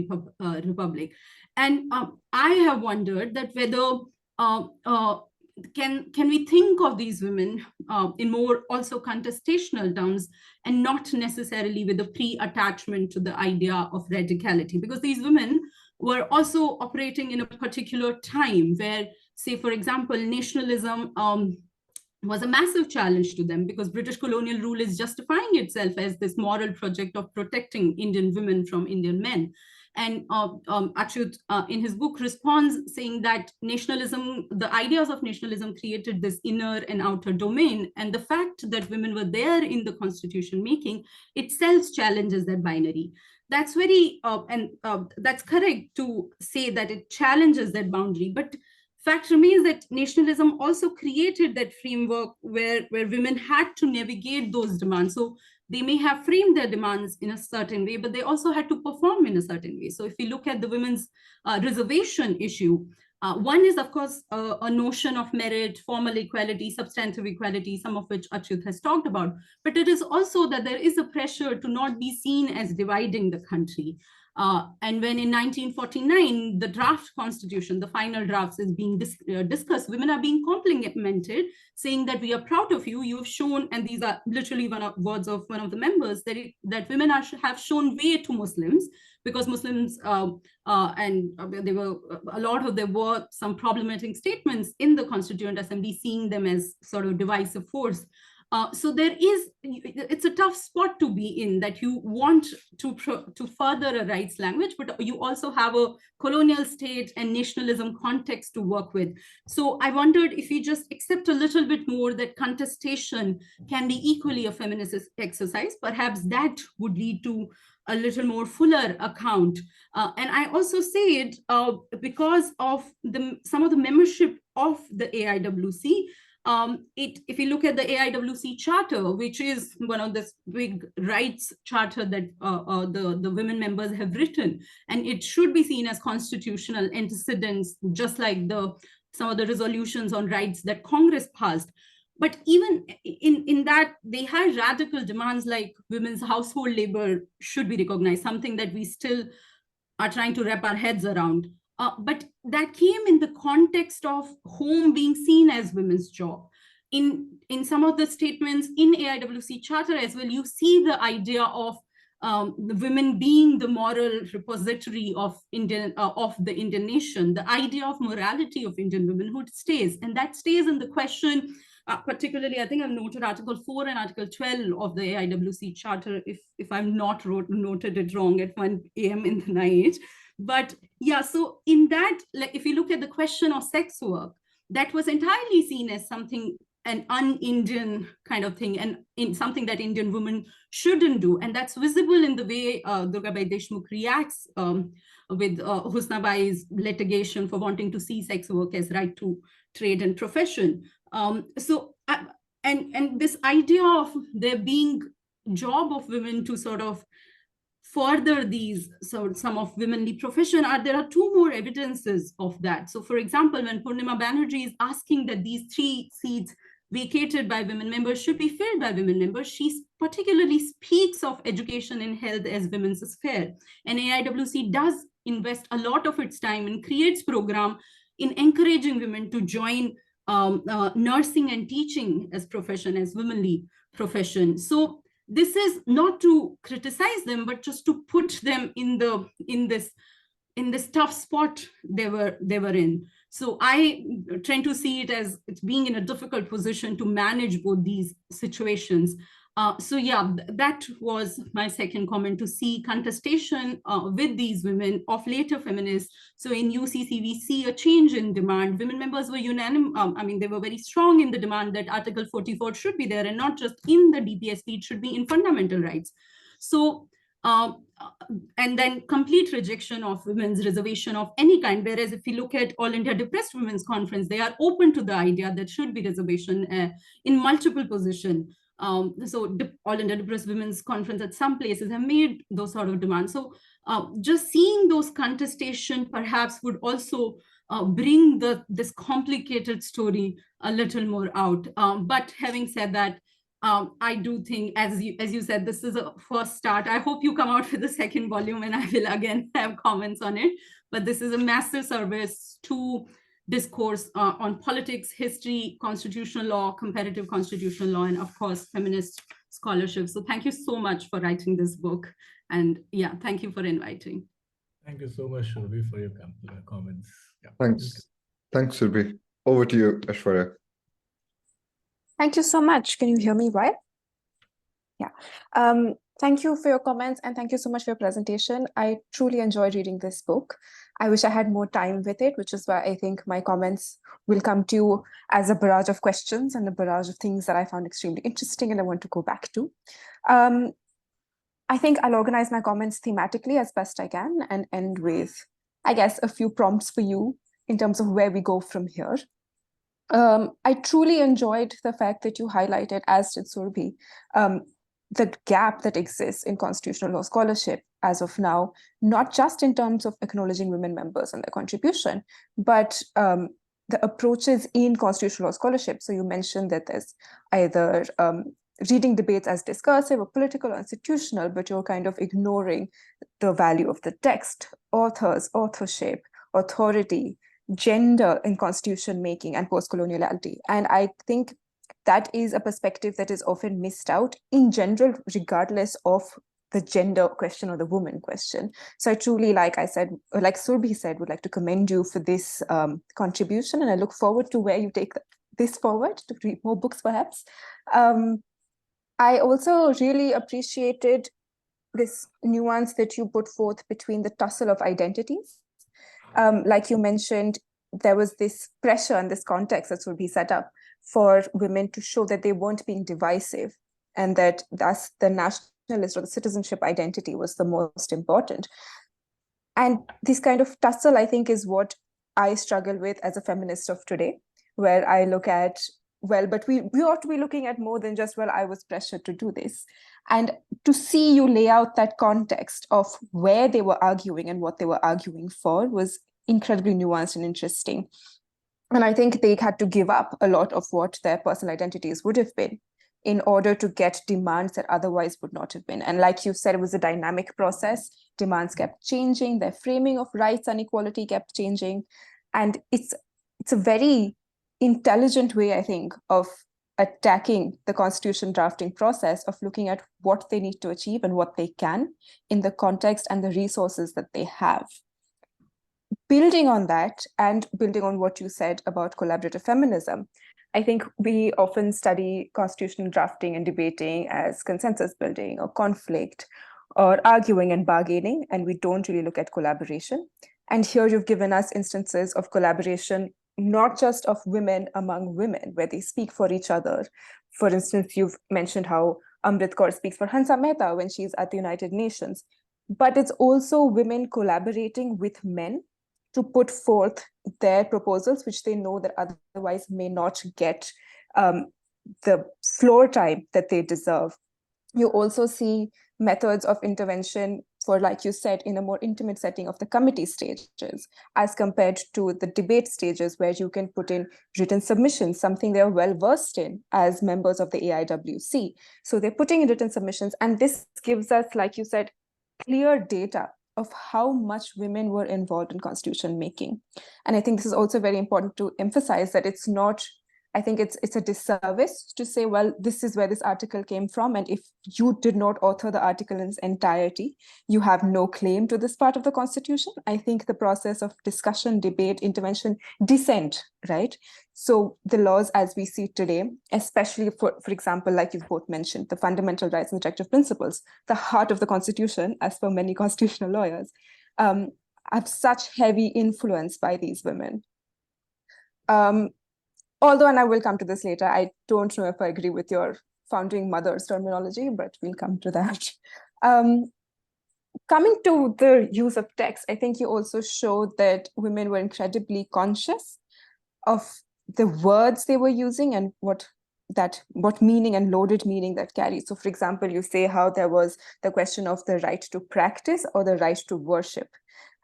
Republic. And I have wondered that whether can we think of these women in more also contestational terms and not necessarily with a pre-attachment to the idea of radicality, because these women were also operating in a particular time where, say, for example, nationalism was a massive challenge to them because British colonial rule is justifying itself as this moral project of protecting Indian women from Indian men. And Achyut, in his book, responds saying that nationalism, the ideas of nationalism created this inner and outer domain. And the fact that women were there in the constitution making itself challenges that binary. That's very, that's correct to say that it challenges that boundary. But fact remains that nationalism also created that framework where women had to navigate those demands. So they may have framed their demands in a certain way, but they also had to perform in a certain way. So if we look at the women's reservation issue, one is, of course, a notion of merit, formal equality, substantive equality, some of which Achyut has talked about. But it is also that there is a pressure to not be seen as dividing the country. And when in 1949, the draft constitution, the final drafts is being discussed, women are being complimented, saying that we are proud of you. You've shown, and these are literally words of one of the members, that women have shown way to Muslims, because Muslims, there were some problematic statements in the Constituent Assembly, seeing them as sort of divisive force. So it's a tough spot to be in, that you want to further a rights language, but you also have a colonial state and nationalism context to work with. So I wondered if you just accept a little bit more that contestation can be equally a feminist exercise, perhaps that would lead to a little more fuller account. And I also say it because of some of the membership of the AIWC. If you look at the AIWC charter, which is one of the big rights charter that the women members have written, and it should be seen as constitutional antecedents, just like the some of the resolutions on rights that Congress passed. But even in that, they had radical demands like women's household labor should be recognized, something that we still are trying to wrap our heads around. But that came in the context of home being seen as women's job. In some of the statements in AIWC Charter as well, you see the idea of the women being the moral repository of the Indian nation. The idea of morality of Indian womanhood stays, and that stays in the question. Particularly, I think I've noted Article 4 and Article 12 of the AIWC Charter, if I'm not noted it wrong at 1 a.m. in the night. But yeah, so in that, like, if you look at the question of sex work, that was entirely seen as something, an un-Indian kind of thing, and in something that Indian women shouldn't do. And that's visible in the way Durgabai Deshmukh reacts with Husnabai's litigation for wanting to see sex work as right to trade and profession. And this idea of there being job of women to sort of further these, so some of womanly profession, there are two more evidences of that. So for example, when Purnima Banerjee is asking that these 3 seats vacated by women members should be filled by women members, she particularly speaks of education and health as women's sphere. And AIWC does invest a lot of its time and creates program in encouraging women to join nursing and teaching as profession, as womanly profession. So this is not to criticize them, but just to put them in this tough spot they were in. So I tend to see it as it's being in a difficult position to manage both these situations. So yeah, that was my second comment, to see contestation with these women of later feminists. So in UCC, we see a change in demand. Women members were unanimous. I mean, they were very strong in the demand that Article 44 should be there, and not just in the DPSP, it should be in fundamental rights. So, and then complete rejection of women's reservation of any kind. Whereas if you look at All India Depressed Women's Conference, they are open to the idea that should be reservation in multiple positions. So All India Depressed Women's Conference at some places have made those sort of demands. So just seeing those contestation perhaps would also bring this complicated story a little more out. But having said that, I do think, as you said, this is a first start. I hope you come out with the second volume, and I will again have comments on it. But this is a massive service to discourse on politics, history, constitutional law, comparative constitutional law, and of course, feminist scholarship. So thank you so much for writing this book. And yeah, thank you for inviting. Thank you so much, Surbhi, for your comments. Yeah. Thanks, Surbhi. Over to you, Aishwarya. Thank you so much. Can you hear me well? Yeah. Thank you for your comments, and thank you so much for your presentation. I truly enjoyed reading this book. I wish I had more time with it, which is why I think my comments will come to you as a barrage of questions and a barrage of things that I found extremely interesting and I want to go back to. I think I'll organize my comments thematically as best I can and end with, I guess, a few prompts for you in terms of where we go from here. I truly enjoyed the fact that you highlighted, as did Surbhi, the gap that exists in constitutional law scholarship as of now, not just in terms of acknowledging women members and their contribution, but the approaches in constitutional law scholarship. So you mentioned that there's either reading debates as discursive or political or institutional, but you're kind of ignoring the value of the text, authors, authorship, authority, gender in constitution making, and post-coloniality. And I think that is a perspective that is often missed out in general, regardless of the gender question or the woman question. So I truly, like I said, like Surbhi said, would like to commend you for this contribution. And I look forward to where you take this forward, to read more books perhaps. I also really appreciated this nuance that you put forth between the tussle of identities. Like you mentioned, there was this pressure and this context that would be set up for women to show that they weren't being divisive, and that thus the nationalist or the citizenship identity was the most important. And this kind of tussle, I think, is what I struggle with as a feminist of today, where I look at, well, but we ought to be looking at more than just, well, I was pressured to do this. And to see you lay out that context of where they were arguing and what they were arguing for was incredibly nuanced and interesting. And I think they had to give up a lot of what their personal identities would have been in order to get demands that otherwise would not have been. And like you said, it was a dynamic process. Demands kept changing, their framing of rights and equality kept changing. And it's a very intelligent way, I think, of attacking the constitution drafting process, of looking at what they need to achieve and what they can in the context and the resources that they have. Building on that and building on what you said about collaborative feminism, I think we often study constitutional drafting and debating as consensus building or conflict or arguing and bargaining, and we don't really look at collaboration. And here you've given us instances of collaboration, not just of women among women, where they speak for each other. For instance, you've mentioned how Amrit Kaur speaks for Hansa Mehta when she's at the United Nations, but it's also women collaborating with men to put forth their proposals, which they know that otherwise may not get the floor time that they deserve. You also see methods of intervention for, like you said, in a more intimate setting of the committee stages, as compared to the debate stages where you can put in written submissions, something they're well versed in as members of the AIWC. So they're putting in written submissions, and this gives us, like you said, clear data of how much women were involved in constitution making. And I think this is also very important to emphasize that it's not, I think it's a disservice to say, well, this is where this article came from, and if you did not author the article in its entirety, you have no claim to this part of the Constitution. I think the process of discussion, debate, intervention, dissent, right? So the laws as we see today, especially for example, like you've both mentioned, the fundamental rights and directive principles, the heart of the Constitution, as per many constitutional lawyers, have such heavy influence by these women. Although, and I will come to this later, I don't know if I agree with your founding mothers terminology, but we'll come to that. Coming to the use of text, I think you also showed that women were incredibly conscious of the words they were using and what meaning and loaded meaning that carries. So for example, you say how there was the question of the right to practice or the right to worship,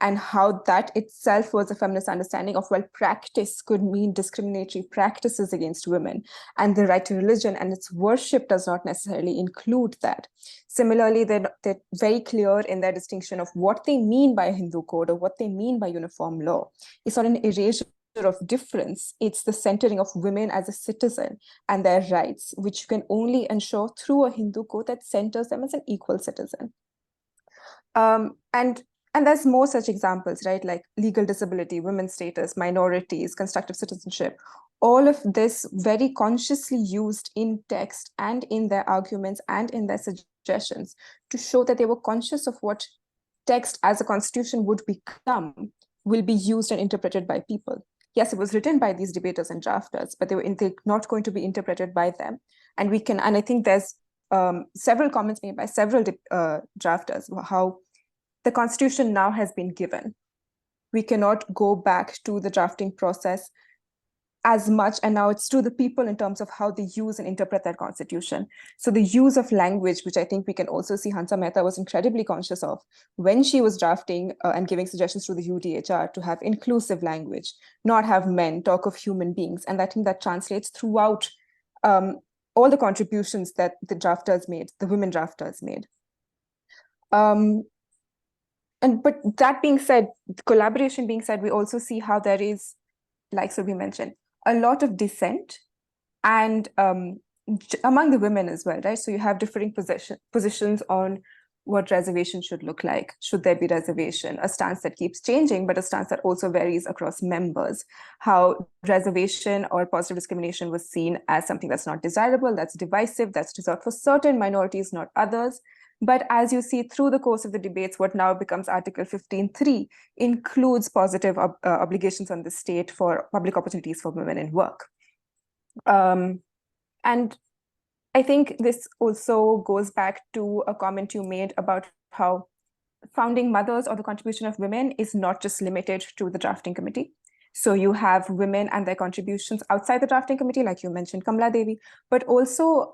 and how that itself was a feminist understanding of, well, practice could mean discriminatory practices against women, and the right to religion and its worship does not necessarily include that. Similarly, they're very clear in their distinction of what they mean by a Hindu code or what they mean by uniform law. It's not an erasure of difference, it's the centering of women as a citizen and their rights, which you can only ensure through a Hindu code that centers them as an equal citizen. And there's more such examples, right? Like legal disability, women's status, minorities, constructive citizenship, all of this very consciously used in text and in their arguments and in their suggestions to show that they were conscious of what text as a constitution would become will be used and interpreted by people. Yes, it was written by these debaters and drafters, but they're not going to be interpreted by them. And I think there's several comments made by several drafters, how the Constitution now has been given. We cannot go back to the drafting process as much, and now it's to the people in terms of how they use and interpret that Constitution. So the use of language, which I think we can also see Hansa Mehta was incredibly conscious of when she was drafting and giving suggestions to the UDHR to have inclusive language, not have men talk of human beings. And I think that translates throughout all the contributions that the drafters made, the women drafters made. But that being said, collaboration being said, we also see how there is, like Surbhi mentioned, a lot of dissent and among the women as well, right? So you have differing positions on what reservation should look like. Should there be reservation? A stance that keeps changing, but a stance that also varies across members. How reservation or positive discrimination was seen as something that's not desirable, that's divisive, that's reserved for certain minorities, not others. But as you see through the course of the debates, what now becomes Article 15.3 includes positive obligations on the state for public opportunities for women in work. And I think this also goes back to a comment you made about how founding mothers or the contribution of women is not just limited to the drafting committee. So you have women and their contributions outside the drafting committee, like you mentioned, Kamala Devi, but also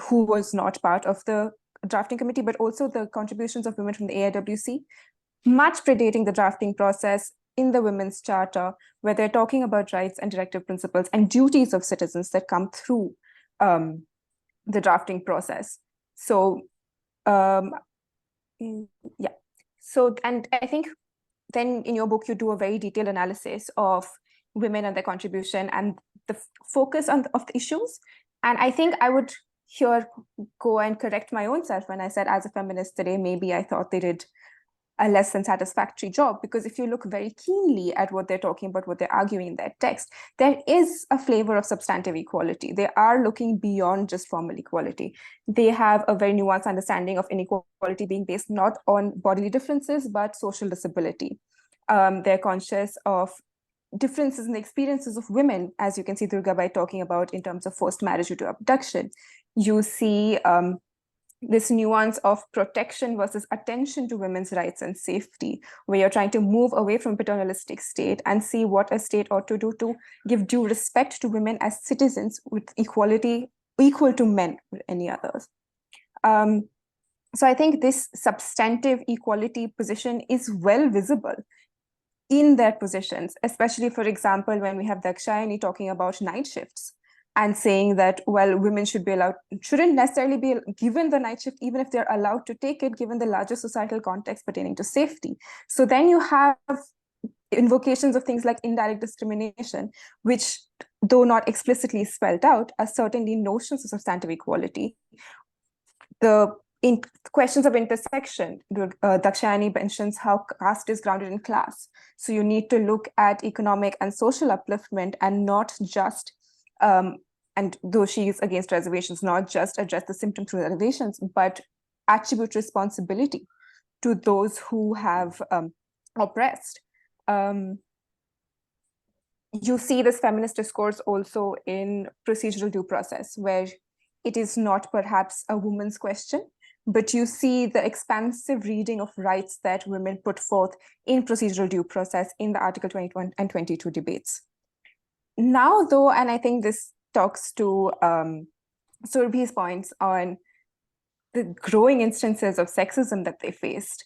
who was not part of the drafting committee, but also the contributions of women from the AIWC, much predating the drafting process, in the Women's Charter, where they're talking about rights and directive principles and duties of citizens that come through the drafting process. So, yeah. So, and I think then in your book, you do a very detailed analysis of women and their contribution and the focus of the issues. And I think I would here go and correct my own self when I said, as a feminist today, maybe I thought they did a less than satisfactory job, because if you look very keenly at what they're talking about, what they're arguing in their text, there is a flavor of substantive equality. They are looking beyond just formal equality. They have a very nuanced understanding of inequality being based not on bodily differences, but social disability. They're conscious of differences in the experiences of women, as you can see Durga by talking about in terms of forced marriage due to abduction. You see this nuance of protection versus attention to women's rights and safety, where you're trying to move away from paternalistic state and see what a state ought to do to give due respect to women as citizens with equality, equal to men or any others. So I think this substantive equality position is well visible in their positions, especially, for example, when we have Dakshayani talking about night shifts and saying that, well, women shouldn't necessarily be given the night shift, even if they're allowed to take it, given the larger societal context pertaining to safety. So then you have invocations of things like indirect discrimination, which, though not explicitly spelled out, are certainly notions of substantive equality. In questions of intersection, Dakshayani mentions how caste is grounded in class. So you need to look at economic and social upliftment and not just, and though she is against reservations, not just address the symptom through reservations, but attribute responsibility to those who have oppressed. You see this feminist discourse also in procedural due process, where it is not perhaps a woman's question, but you see the expansive reading of rights that women put forth in procedural due process in the Article 21 and 22 debates. Now, though, and I think this talks to Surbhi's points on the growing instances of sexism that they faced.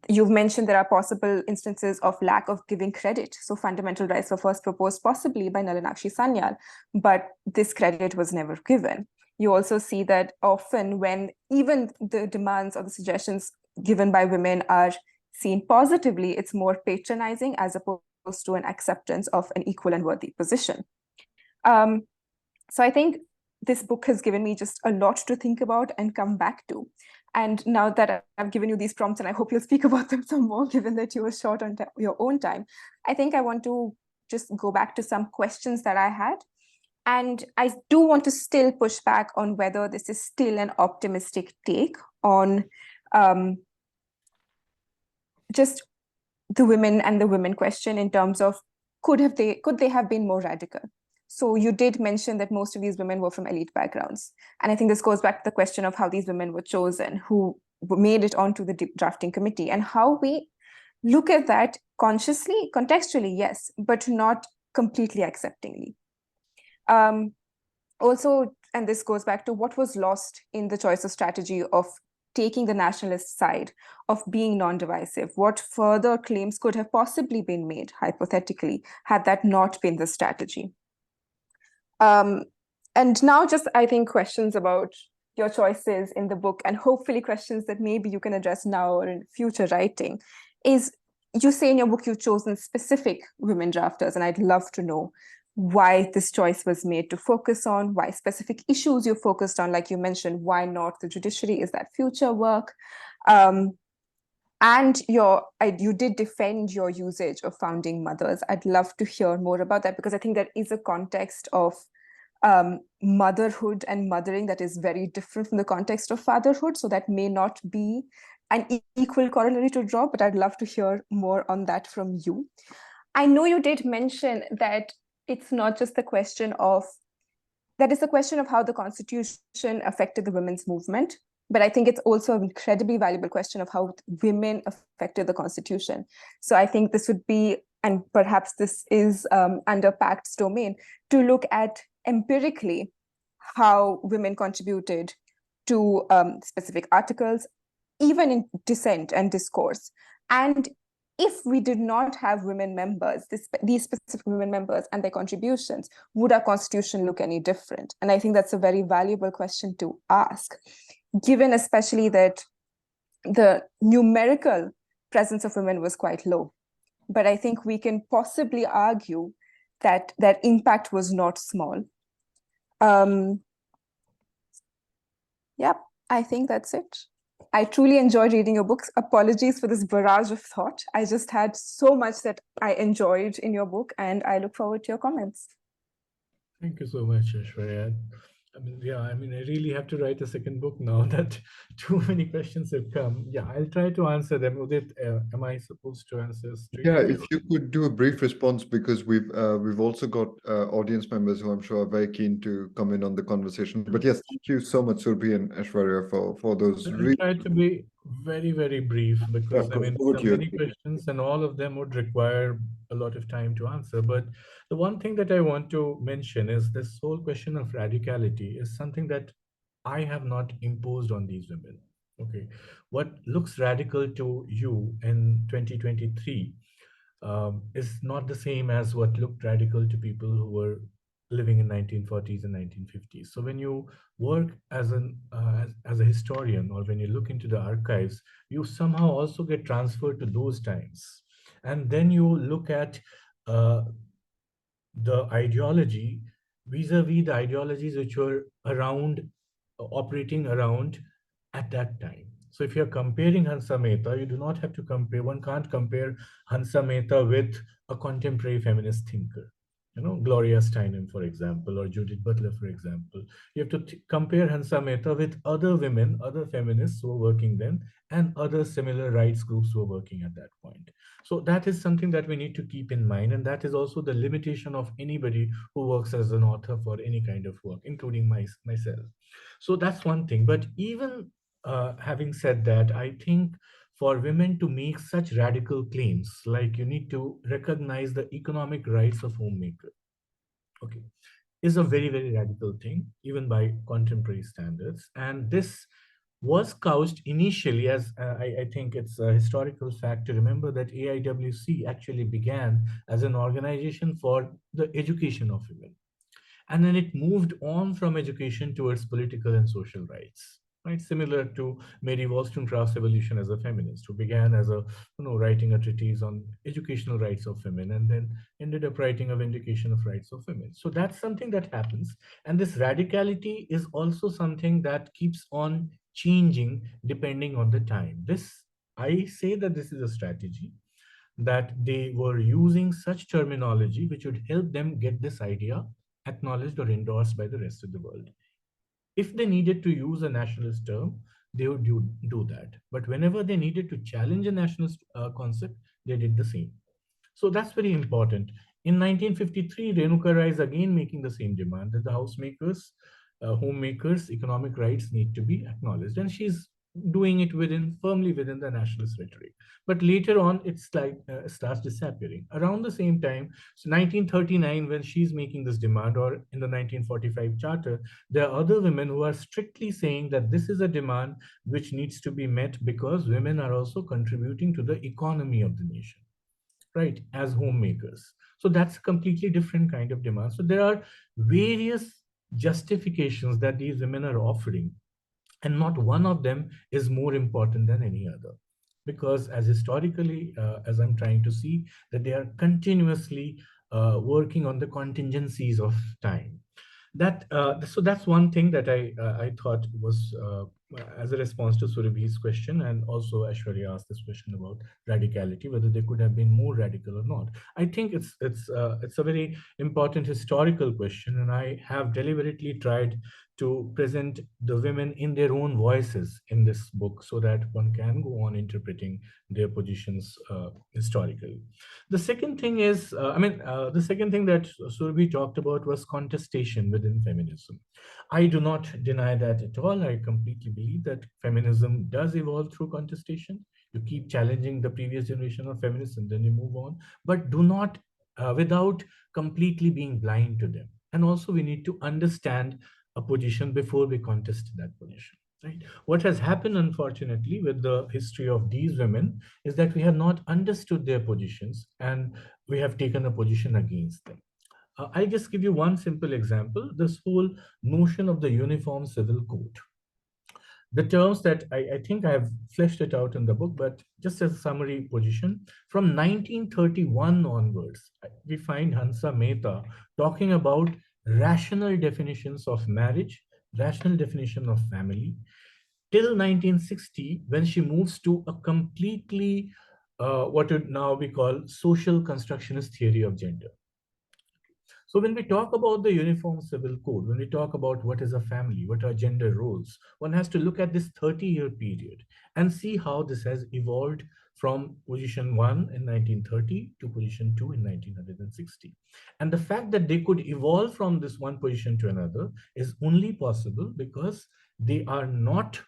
You've mentioned there are possible instances of lack of giving credit. So fundamental rights were first proposed possibly by Nalinakshi Sanyal, but this credit was never given. You also see that often when even the demands or the suggestions given by women are seen positively, it's more patronizing as opposed to an acceptance of an equal and worthy position. So I think this book has given me just a lot to think about and come back to. And now that I've given you these prompts, and I hope you'll speak about them some more, given that you were short on your own time, I think I want to just go back to some questions that I had. And I do want to still push back on whether this is still an optimistic take on just the women and the women question in terms of could they have been more radical? So you did mention that most of these women were from elite backgrounds. And I think this goes back to the question of how these women were chosen, who made it onto the drafting committee, and how we look at that consciously, contextually, yes, but not completely acceptingly. Also, and this goes back to what was lost in the choice of strategy of taking the nationalist side, of being non-divisive. What further claims could have possibly been made, hypothetically, had that not been the strategy? And now just, I think, questions about your choices in the book, and hopefully questions that maybe you can address now or in future writing, is you say in your book you've chosen specific women drafters, and I'd love to know why this choice was made to focus on, why specific issues you focused on, like you mentioned, why not the judiciary, is that future work? And you did defend your usage of founding mothers. I'd love to hear more about that, because I think there is a context of motherhood and mothering that is very different from the context of fatherhood. So that may not be an equal corollary to draw, but I'd love to hear more on that from you. I know you did mention that it's not just the question of, that is the question of how the Constitution affected the women's movement, but I think it's also an incredibly valuable question of how women affected the Constitution. So I think this would be, and perhaps this is under PACT's domain, to look at empirically how women contributed to specific articles, even in dissent and discourse. And if we did not have women members, these specific women members and their contributions, would our constitution look any different? And I think that's a very valuable question to ask, given especially that the numerical presence of women was quite low. But I think we can possibly argue that that impact was not small. Yeah, I think that's it. I truly enjoyed reading your books. Apologies for this barrage of thought. I just had so much that I enjoyed in your book, and I look forward to your comments. Thank you so much, Aishwarya. I really have to write a second book now that too many questions have come. Yeah, I'll try to answer them. Udit, am I supposed to answer straight? Yeah, if you could do a brief response, because we've also got audience members who I'm sure are very keen to come in on the conversation. But yes, thank you so much, Surbhi and Aishwarya, for those. I'll try to be very, very brief, because Yeah, so many questions and all of them would require a lot of time to answer. But the one thing that I want to mention is this whole question of radicality is something that I have not imposed on these women. Okay, what looks radical to you in 2023 is not the same as what looked radical to people who were living in 1940s and 1950s. So when you work as as a historian, or when you look into the archives, you somehow also get transferred to those times, and then you look at the ideology vis-a-vis the ideologies which were around, operating around at that time. So if you're comparing Hansa Mehta, you do not have to compare, one can't compare Hansa Mehta with a contemporary feminist thinker. Gloria Steinem, for example, or Judith Butler, for example. You have to compare Hansa Mehta with other women, other feminists who were working then, and other similar rights groups who were working at that point. So that is something that we need to keep in mind. And that is also the limitation of anybody who works as an author for any kind of work, including myself. So that's one thing. But even having said that, I think for women to make such radical claims, like you need to recognize the economic rights of homemaker, okay, is a very, very radical thing, even by contemporary standards. And this was couched initially as, I think it's a historical fact to remember that AIWC actually began as an organization for the education of women. And then it moved on from education towards political and social rights. Right, similar to Mary Wollstonecraft's evolution as a feminist, who began as writing a treatise on educational rights of women, and then ended up writing a vindication of rights of women. So that's something that happens, and this radicality is also something that keeps on changing depending on the time. I say that this is a strategy, that they were using such terminology which would help them get this idea acknowledged or endorsed by the rest of the world. If they needed to use a nationalist term, they would do that. But whenever they needed to challenge a nationalist concept, they did the same. So that's very important. In 1953, Renuka Rai is again making the same demand that the housemakers, homemakers' economic rights need to be acknowledged. And she's doing it firmly within the nationalist rhetoric. But later on, it's like starts disappearing. Around the same time, so 1939, when she's making this demand, or in the 1945 charter, there are other women who are strictly saying that this is a demand which needs to be met because women are also contributing to the economy of the nation, right, as homemakers. So that's a completely different kind of demand. So there are various justifications that these women are offering, and not one of them is more important than any other, because as historically, as I'm trying to see, that they are continuously working on the contingencies of time. So that's one thing that I thought was as a response to Surbhi's question, and also Aishwarya asked this question about radicality, whether they could have been more radical or not. I think it's a very important historical question, and I have deliberately tried to present the women in their own voices in this book, so that one can go on interpreting their positions historically. The second thing is, the second thing that Surbhi talked about was contestation within feminism. I do not deny that at all. I completely believe that feminism does evolve through contestation. You keep challenging the previous generation of feminists and then you move on, but do not, without completely being blind to them. And also we need to understand a position before we contest that position. Right? What has happened, unfortunately, with the history of these women is that we have not understood their positions and we have taken a position against them. I'll just give you one simple example, this whole notion of the Uniform Civil Code. The terms that I think I have fleshed it out in the book, but just as a summary position, from 1931 onwards, we find Hansa Mehta talking about rational definitions of marriage, rational definition of family, till 1960, when she moves to a completely, what would now be called social constructionist theory of gender. So when we talk about the Uniform Civil Code, when we talk about what is a family, what are gender roles, one has to look at this 30-year period and see how this has evolved from position 1 in 1930 to position 2 in 1960. And the fact that they could evolve from this one position to another is only possible because they are not,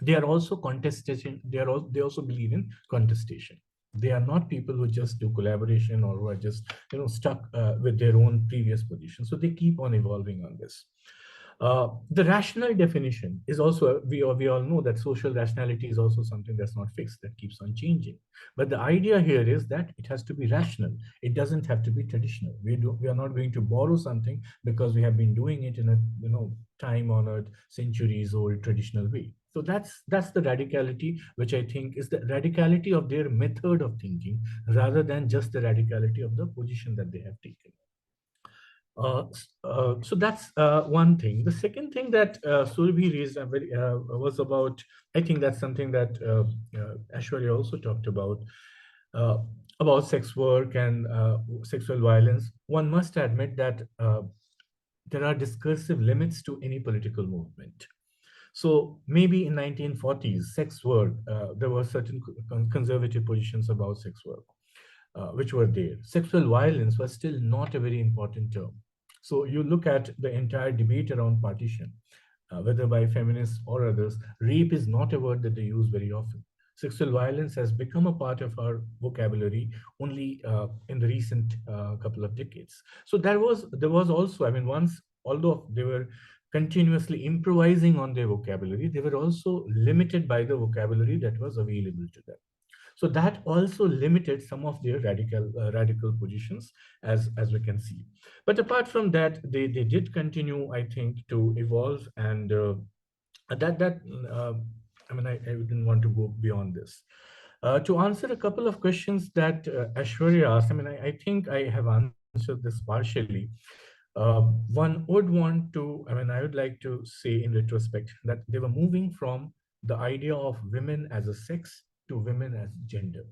they are also contestation, they also believe in contestation. They are not people who just do collaboration or who are just stuck with their own previous position. So they keep on evolving on this. The rational definition is also, we all know that social rationality is also something that's not fixed, that keeps on changing. But the idea here is that it has to be rational. It doesn't have to be traditional. We are not going to borrow something because we have been doing it in a time-honored, centuries-old traditional way. So that's the radicality, which I think is the radicality of their method of thinking rather than just the radicality of the position that they have taken. So that's one thing. The second thing that Surbhi raised was about, I think that's something that Aishwarya also talked about sex work and sexual violence. One must admit that there are discursive limits to any political movement. So maybe in 1940s, sex work, there were certain conservative positions about sex work, which were there. Sexual violence was still not a very important term. So you look at the entire debate around partition, whether by feminists or others, rape is not a word that they use very often. Sexual violence has become a part of our vocabulary only in the recent couple of decades. So there was also, I mean, once, although they were continuously improvising on their vocabulary, they were also limited by the vocabulary that was available to them. So that also limited some of their radical positions, as we can see. But apart from that, they did continue, I think, to evolve, and I mean, I didn't want to go beyond this. To answer a couple of questions that Aishwarya asked, I mean, I think I have answered this partially. One would want to, I mean, I would like to say in retrospect that they were moving from the idea of women as a sex to women as gender.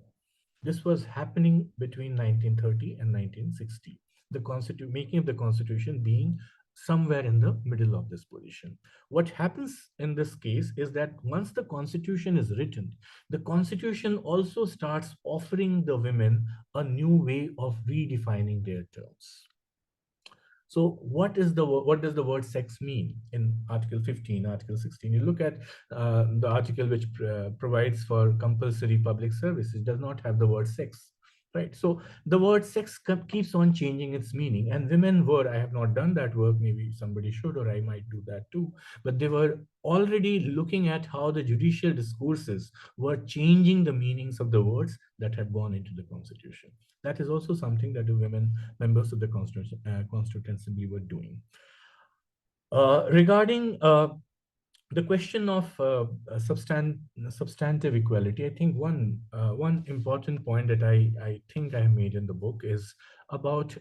This was happening between 1930 and 1960. The making of the Constitution being somewhere in the middle of this position. What happens in this case is that once the Constitution is written, the Constitution also starts offering the women a new way of redefining their terms. So what does the word sex mean in Article 15, Article 16? You look at the article which provides for compulsory public service. It does not have the word sex, right? So the word sex keeps on changing its meaning. And women were, I have not done that work, maybe somebody should, or I might do that too, but they were already looking at how the judicial discourses were changing the meanings of the words that had gone into the Constitution. That is also something that the women members of the Constituent Assembly were doing. Regarding the question of substantive equality, I think one important point that I think I made in the book is about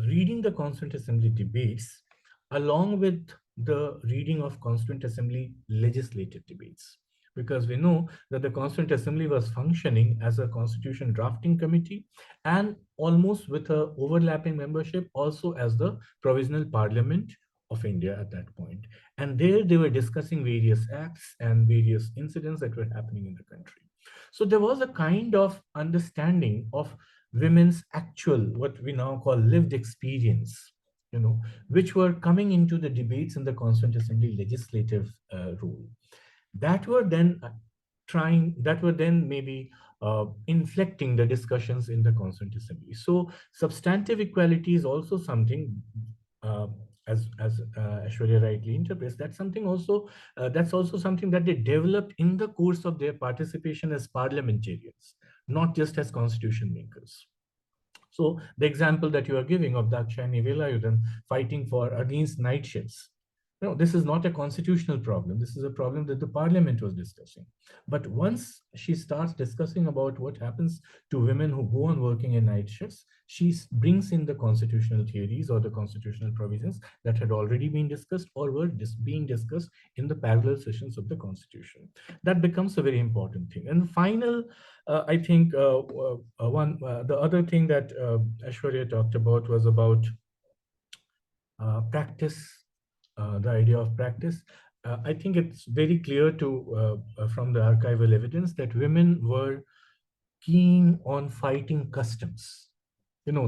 reading the Constituent Assembly debates along with the reading of Constituent Assembly legislative debates. Because we know that the Constituent Assembly was functioning as a constitution drafting committee and almost with a overlapping membership also as the provisional parliament of India at that point. And there they were discussing various acts and various incidents that were happening in the country. So there was a kind of understanding of women's actual, what we now call lived experience, which were coming into the debates in the Constituent Assembly legislative role. That were then maybe inflecting the discussions in the Constituent Assembly. So substantive equality is also something as Aishwarya rightly interprets, that's something also that's also something that they developed in the course of their participation as parliamentarians, not just as constitution makers. So the example that you are giving of Dakshayani Velayudan fighting for against night shifts, no, this is not a constitutional problem. This is a problem that the parliament was discussing. But once she starts discussing about what happens to women who go on working in night shifts, she brings in the constitutional theories or the constitutional provisions that had already been discussed or were being discussed in the parallel sessions of the constitution. That becomes a very important thing. And the final, I think, the other thing that Aishwarya talked about was about practice, the idea of practice. I think it's very clear from the archival evidence that women were keen on fighting customs. You know,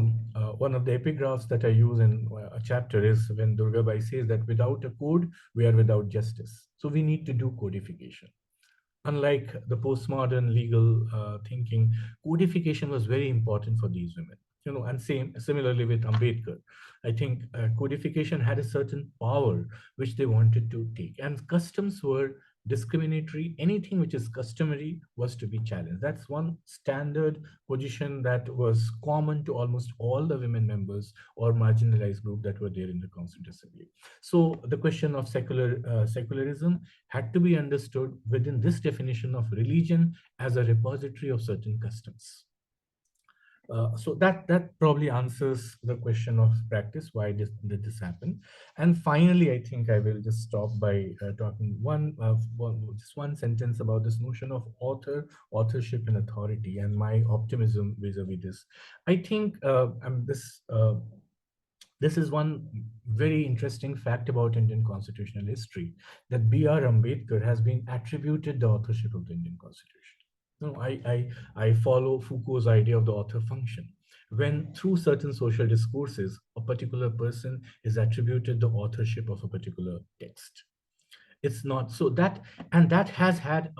one of the epigraphs that I use in a chapter is when Durga Bai says that without a code, we are without justice. So we need to do codification. Unlike the postmodern legal thinking, codification was very important for these women. You know, and similarly with Ambedkar, I think codification had a certain power which they wanted to take, and customs were discriminatory. Anything which is customary was to be challenged. That's one standard position that was common to almost all the women members or marginalized group that were there in the Constituent Assembly. So the question of secularism had to be understood within this definition of religion as a repository of certain customs. So that probably answers the question of practice. Why did this happen? And finally, I think I will just stop by talking just one sentence about this notion of authorship, and authority, and my optimism vis-a-vis this. I think this is one very interesting fact about Indian constitutional history, that B.R. Ambedkar has been attributed the authorship of the Indian Constitution. No, I follow Foucault's idea of the author function. When through certain social discourses, a particular person is attributed the authorship of a particular text. It's not so that, and that has had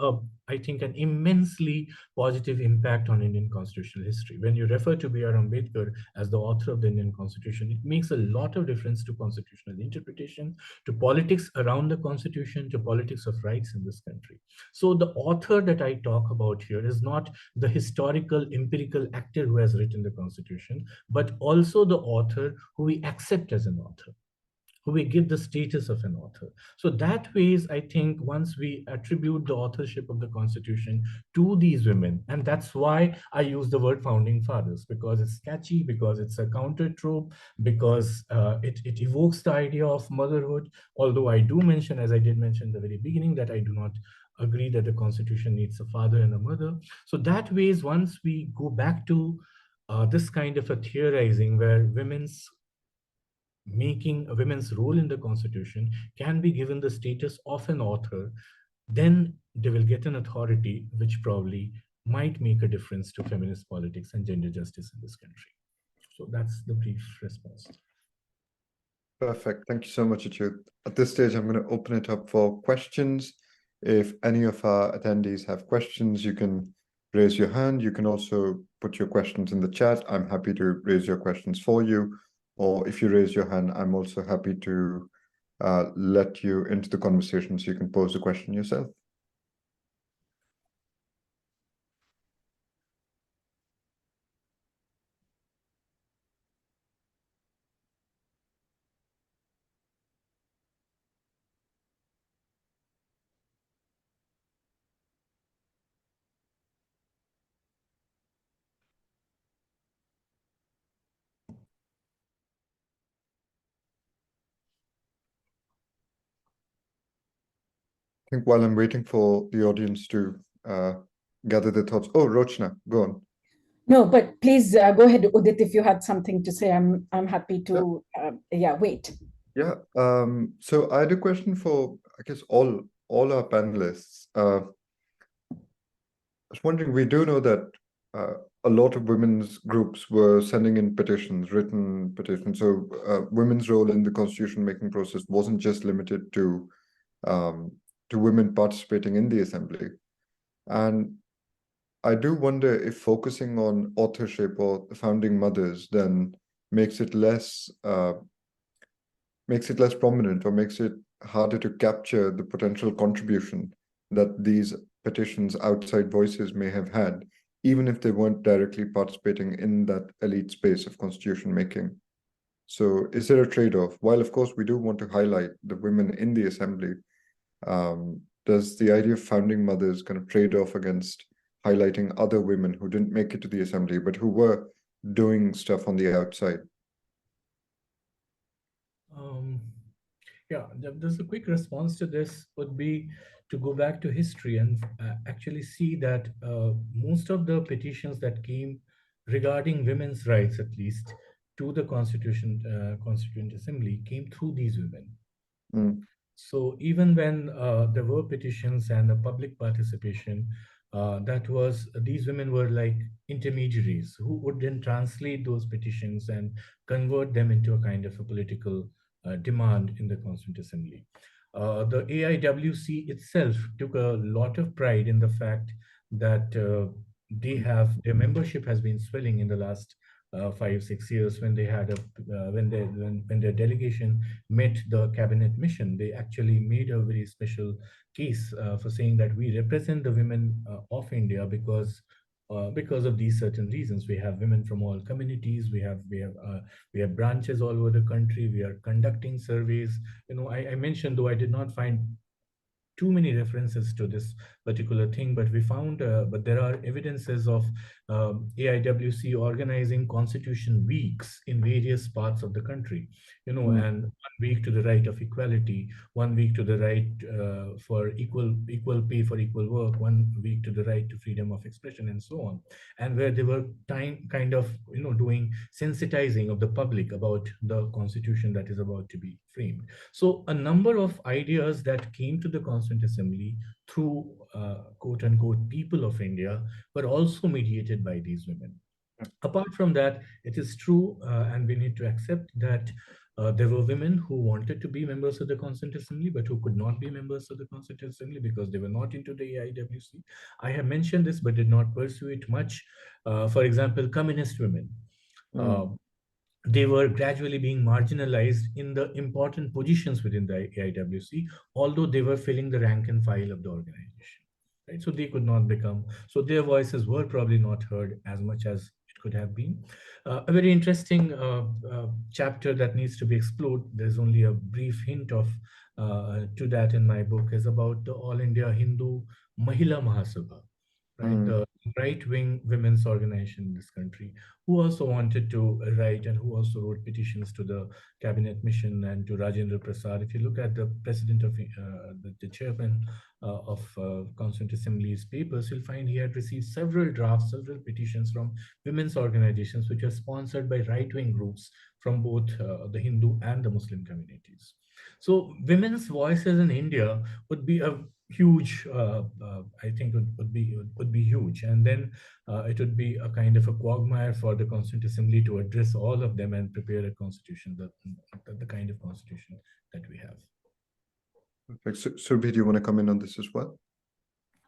I think an immensely positive impact on Indian constitutional history. When you refer to B.R. Ambedkar as the author of the Indian Constitution, it makes a lot of difference to constitutional interpretation, to politics around the Constitution, to politics of rights in this country. So the author that I talk about here is not the historical empirical actor who has written the Constitution, but also the author who we accept as an author, who we give the status of an author. So that ways, I think once we attribute the authorship of the Constitution to these women, and that's why I use the word founding fathers, because it's catchy, because it's a counter trope, because it evokes the idea of motherhood. Although I do mention, as I did mention in the very beginning, that I do not agree that the Constitution needs a father and a mother. So that ways, once we go back to this kind of a theorizing where women's role in the Constitution can be given the status of an author, then they will get an authority which probably might make a difference to feminist politics and gender justice in this country. So that's the brief response. Perfect. Thank you so much, Achyut. At this stage, I'm going to open it up for questions. If any of our attendees have questions, you can raise your hand. You can also put your questions in the chat. I'm happy to raise your questions for you. Or if you raise your hand, I'm also happy to let you into the conversation so you can pose the question yourself. I think while I'm waiting for the audience to gather their thoughts. Oh, Rochna, go on. No, but please go ahead, Udit, if you had something to say. I'm happy to wait. Yeah. So I had a question for, I guess, all our panelists. I was wondering, we do know that a lot of women's groups were sending in petitions, written petitions. So women's role in the constitution-making process wasn't just limited to women participating in the assembly. And I do wonder if focusing on authorship or the founding mothers then makes it less makes it less prominent or makes it harder to capture the potential contribution that these petitions outside voices may have had, even if they weren't directly participating in that elite space of constitution making. So is there a trade-off? While of course we do want to highlight the women in the assembly, does the idea of founding mothers kind of trade off against highlighting other women who didn't make it to the assembly, but who were doing stuff on the outside? Yeah, there's a quick response to this would be to go back to history and actually see that most of the petitions that came regarding women's rights, at least, to the Constituent Assembly came through these women. Mm. So even when there were petitions and the public participation, these women were like intermediaries who would then translate those petitions and convert them into a kind of a political demand in the Constituent Assembly. The AIWC itself took a lot of pride in the fact that their membership has been swelling in the last 5-6 years. When they had when their delegation met the cabinet mission, they actually made a very special case for saying that we represent the women of India because of these certain reasons. We have women from all communities. We have branches all over the country. We are conducting surveys. I mentioned, though I did not find too many references to this particular thing, but there are evidences of AIWC organizing constitution weeks in various parts of the country, and 1 week to the right of equality, 1 week to the right for equal pay for equal work, 1 week to the right to freedom of expression, and so on, and where they were kind of doing sensitizing of the public about the constitution that is about to be framed. So a number of ideas that came to the Constituent Assembly through quote unquote people of India were also mediated by these women. Apart from that, it is true, and we need to accept that there were women who wanted to be members of the Constituent Assembly, but who could not be members of the Constituent Assembly because they were not into the AIWC. I have mentioned this, but did not pursue it much. For example, communist women. They were gradually being marginalized in the important positions within the AIWC, although they were filling the rank and file of the organization. Right? So they could not become, so their voices were probably not heard as much as it could have been. A very interesting chapter that needs to be explored, there's only a brief hint of to that in my book, is about the All India Hindu Mahila Mahasabha. Right, the right-wing women's organization in this country, who also wanted to write and who also wrote petitions to the cabinet mission and to Rajendra Prasad. If you look at the president of the chairman of Constituent Assembly's papers, you'll find he had received several drafts, several petitions from women's organizations, which are sponsored by right-wing groups from both the Hindu and the Muslim communities. So women's voices in India would be a huge, I think would be huge, and then it would be a kind of a quagmire for the Constituent Assembly to address all of them and prepare a constitution, the kind of constitution that we have. Perfect. Surbhi, do you want to come in on this as well?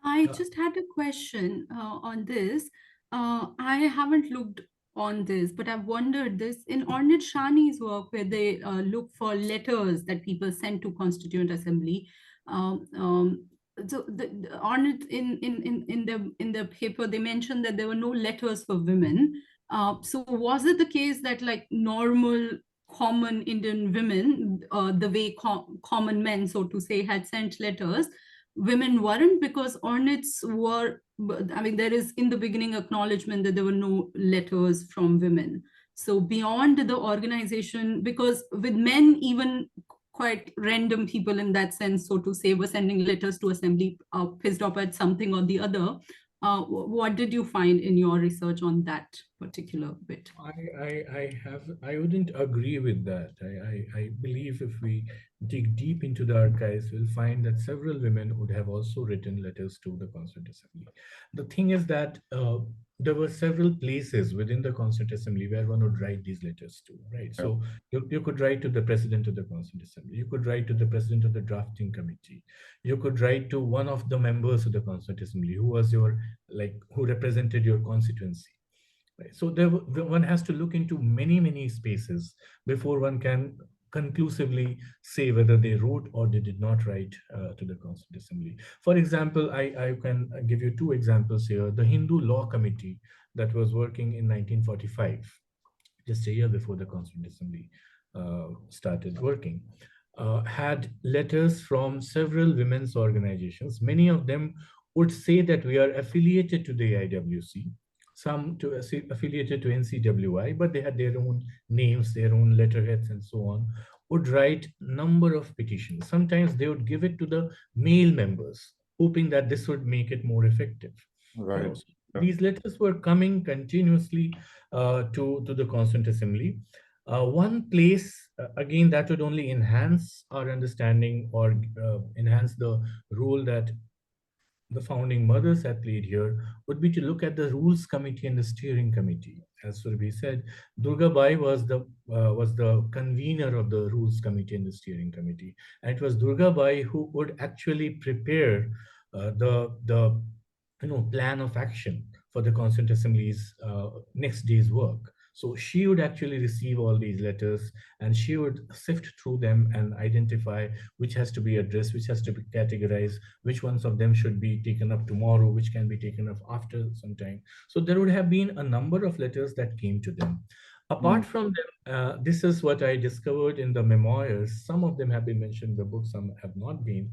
I just had a question on this. I haven't looked on this, but I've wondered this in Ornit Shani's work, where they look for letters that people send to Constituent Assembly. So the Ornit in the paper, they mentioned that there were no letters for women. So was it the case that like normal common Indian women, the way common men, so to say, had sent letters, women weren't? Because Ornits were, I mean, there is in the beginning acknowledgement that there were no letters from women. So beyond the organization, because with men, even quite random people in that sense, so to say, were sending letters to assembly, pissed off at something or the other. What did you find in your research on that particular bit? I wouldn't agree with that. I believe if we dig deep into the archives, we'll find that several women would have also written letters to the Constituent Assembly. The thing is that there were several places within the Constituent Assembly where one would write these letters to, right? So you could write to the president of the Constituent Assembly, you could write to the president of the drafting committee, you could write to one of the members of the Constituent Assembly who was who represented your constituency. Right? So one has to look into many spaces before one can conclusively say whether they wrote or they did not write to the Constituent Assembly. For example, I can give you two examples here. The Hindu Law Committee that was working in 1945, just a year before the Constituent Assembly started working, had letters from several women's organizations. Many of them would say that we are affiliated to the IWC, some affiliated to NCWI, but they had their own names, their own letterheads, and so on, would write number of petitions. Sometimes they would give it to the male members, hoping that this would make it more effective. Right. So these letters were coming continuously to the Constituent Assembly. One place, again, that would only enhance our understanding or enhance the role that the founding mothers had played here would be to look at the Rules Committee and the Steering Committee. As Surbhi said, Durga Bai was the convener of the Rules Committee and the Steering Committee, and it was Durga Bai who would actually prepare the plan of action for the Constituent Assembly's next day's work. So she would actually receive all these letters and she would sift through them and identify which has to be addressed, which has to be categorized, which ones of them should be taken up tomorrow, which can be taken up after some time. So there would have been a number of letters that came to them. Apart from them, this is what I discovered in the memoirs. Some of them have been mentioned in the book, some have not been.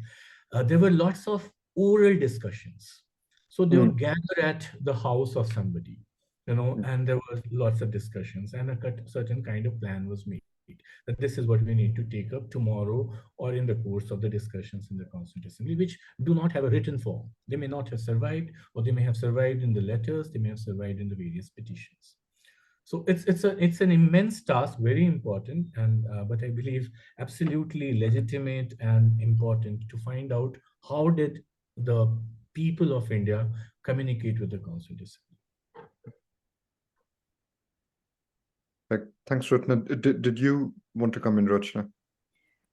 There were lots of oral discussions. So they would gather at the house of somebody, and there were lots of discussions, and a certain kind of plan was made that this is what we need to take up tomorrow or in the course of the discussions in the Constituent Assembly, which do not have a written form. They may not have survived, or they may have survived in the letters, they may have survived in the various petitions. So it's an immense task, very important, and but I believe absolutely legitimate and important to find out how did the people of India communicate with the Constituent Assembly. Thanks, Ratna. Did you want to come in, Rachna?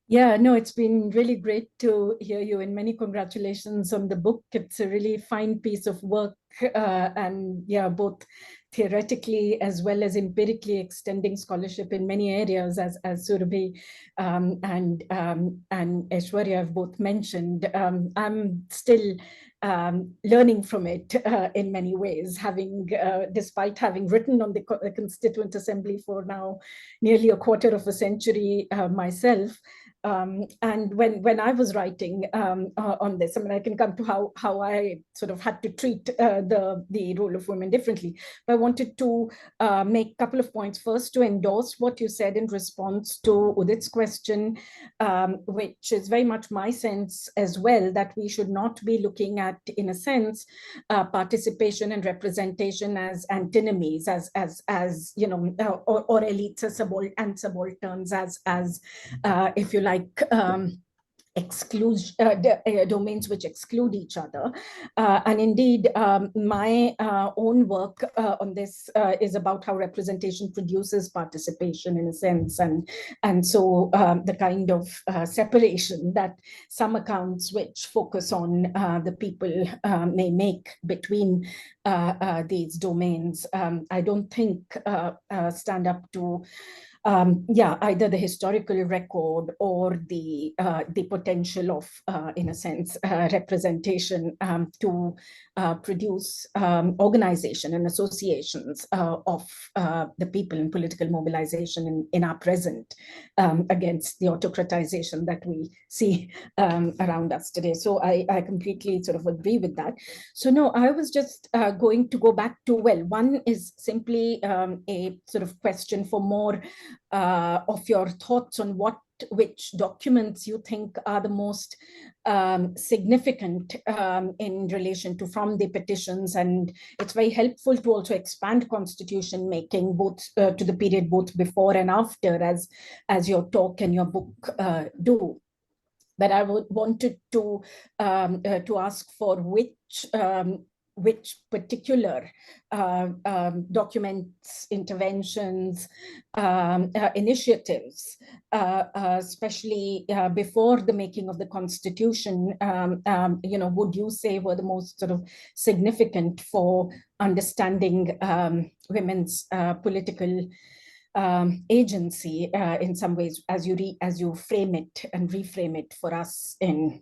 Yeah, no, it's been really great to hear you, and many congratulations on the book. It's a really fine piece of work, and yeah, both theoretically as well as empirically extending scholarship in many areas, as Surbhi and Aishwarya have both mentioned. I'm still learning from it in many ways, despite having written on the Constituent Assembly for now nearly a quarter of a century myself. And when I was writing on this, I mean, I can come to how I sort of had to treat the role of women differently. But I wanted to make a couple of points. First, to endorse what you said in response to Udit's question, which is very much my sense as well, that we should not be looking at, in a sense, participation and representation as antinomies, as you know, or elites and subalterns, as if you like, domains which exclude each other. And indeed, my own work on this is about how representation produces participation, in a sense, and so the kind of separation that some accounts which focus on the people may make between these domains, I don't think stand up to either the historical record or the potential of, in a sense, representation to produce organization and associations of the people in political mobilization in our present against the autocratization that we see around us today. So I completely sort of agree with that. So no, I was just going to go back to, well, one is simply a sort of question for more of your thoughts on which documents you think are the most significant in relation to from the petitions. And it's very helpful to also expand constitution making both to the period both before and after, as your talk and your book do. But I wanted to ask for which particular documents, interventions, initiatives, especially before the making of the Constitution, would you say were the most sort of significant for understanding women's political agency in some ways as you frame it and reframe it for us in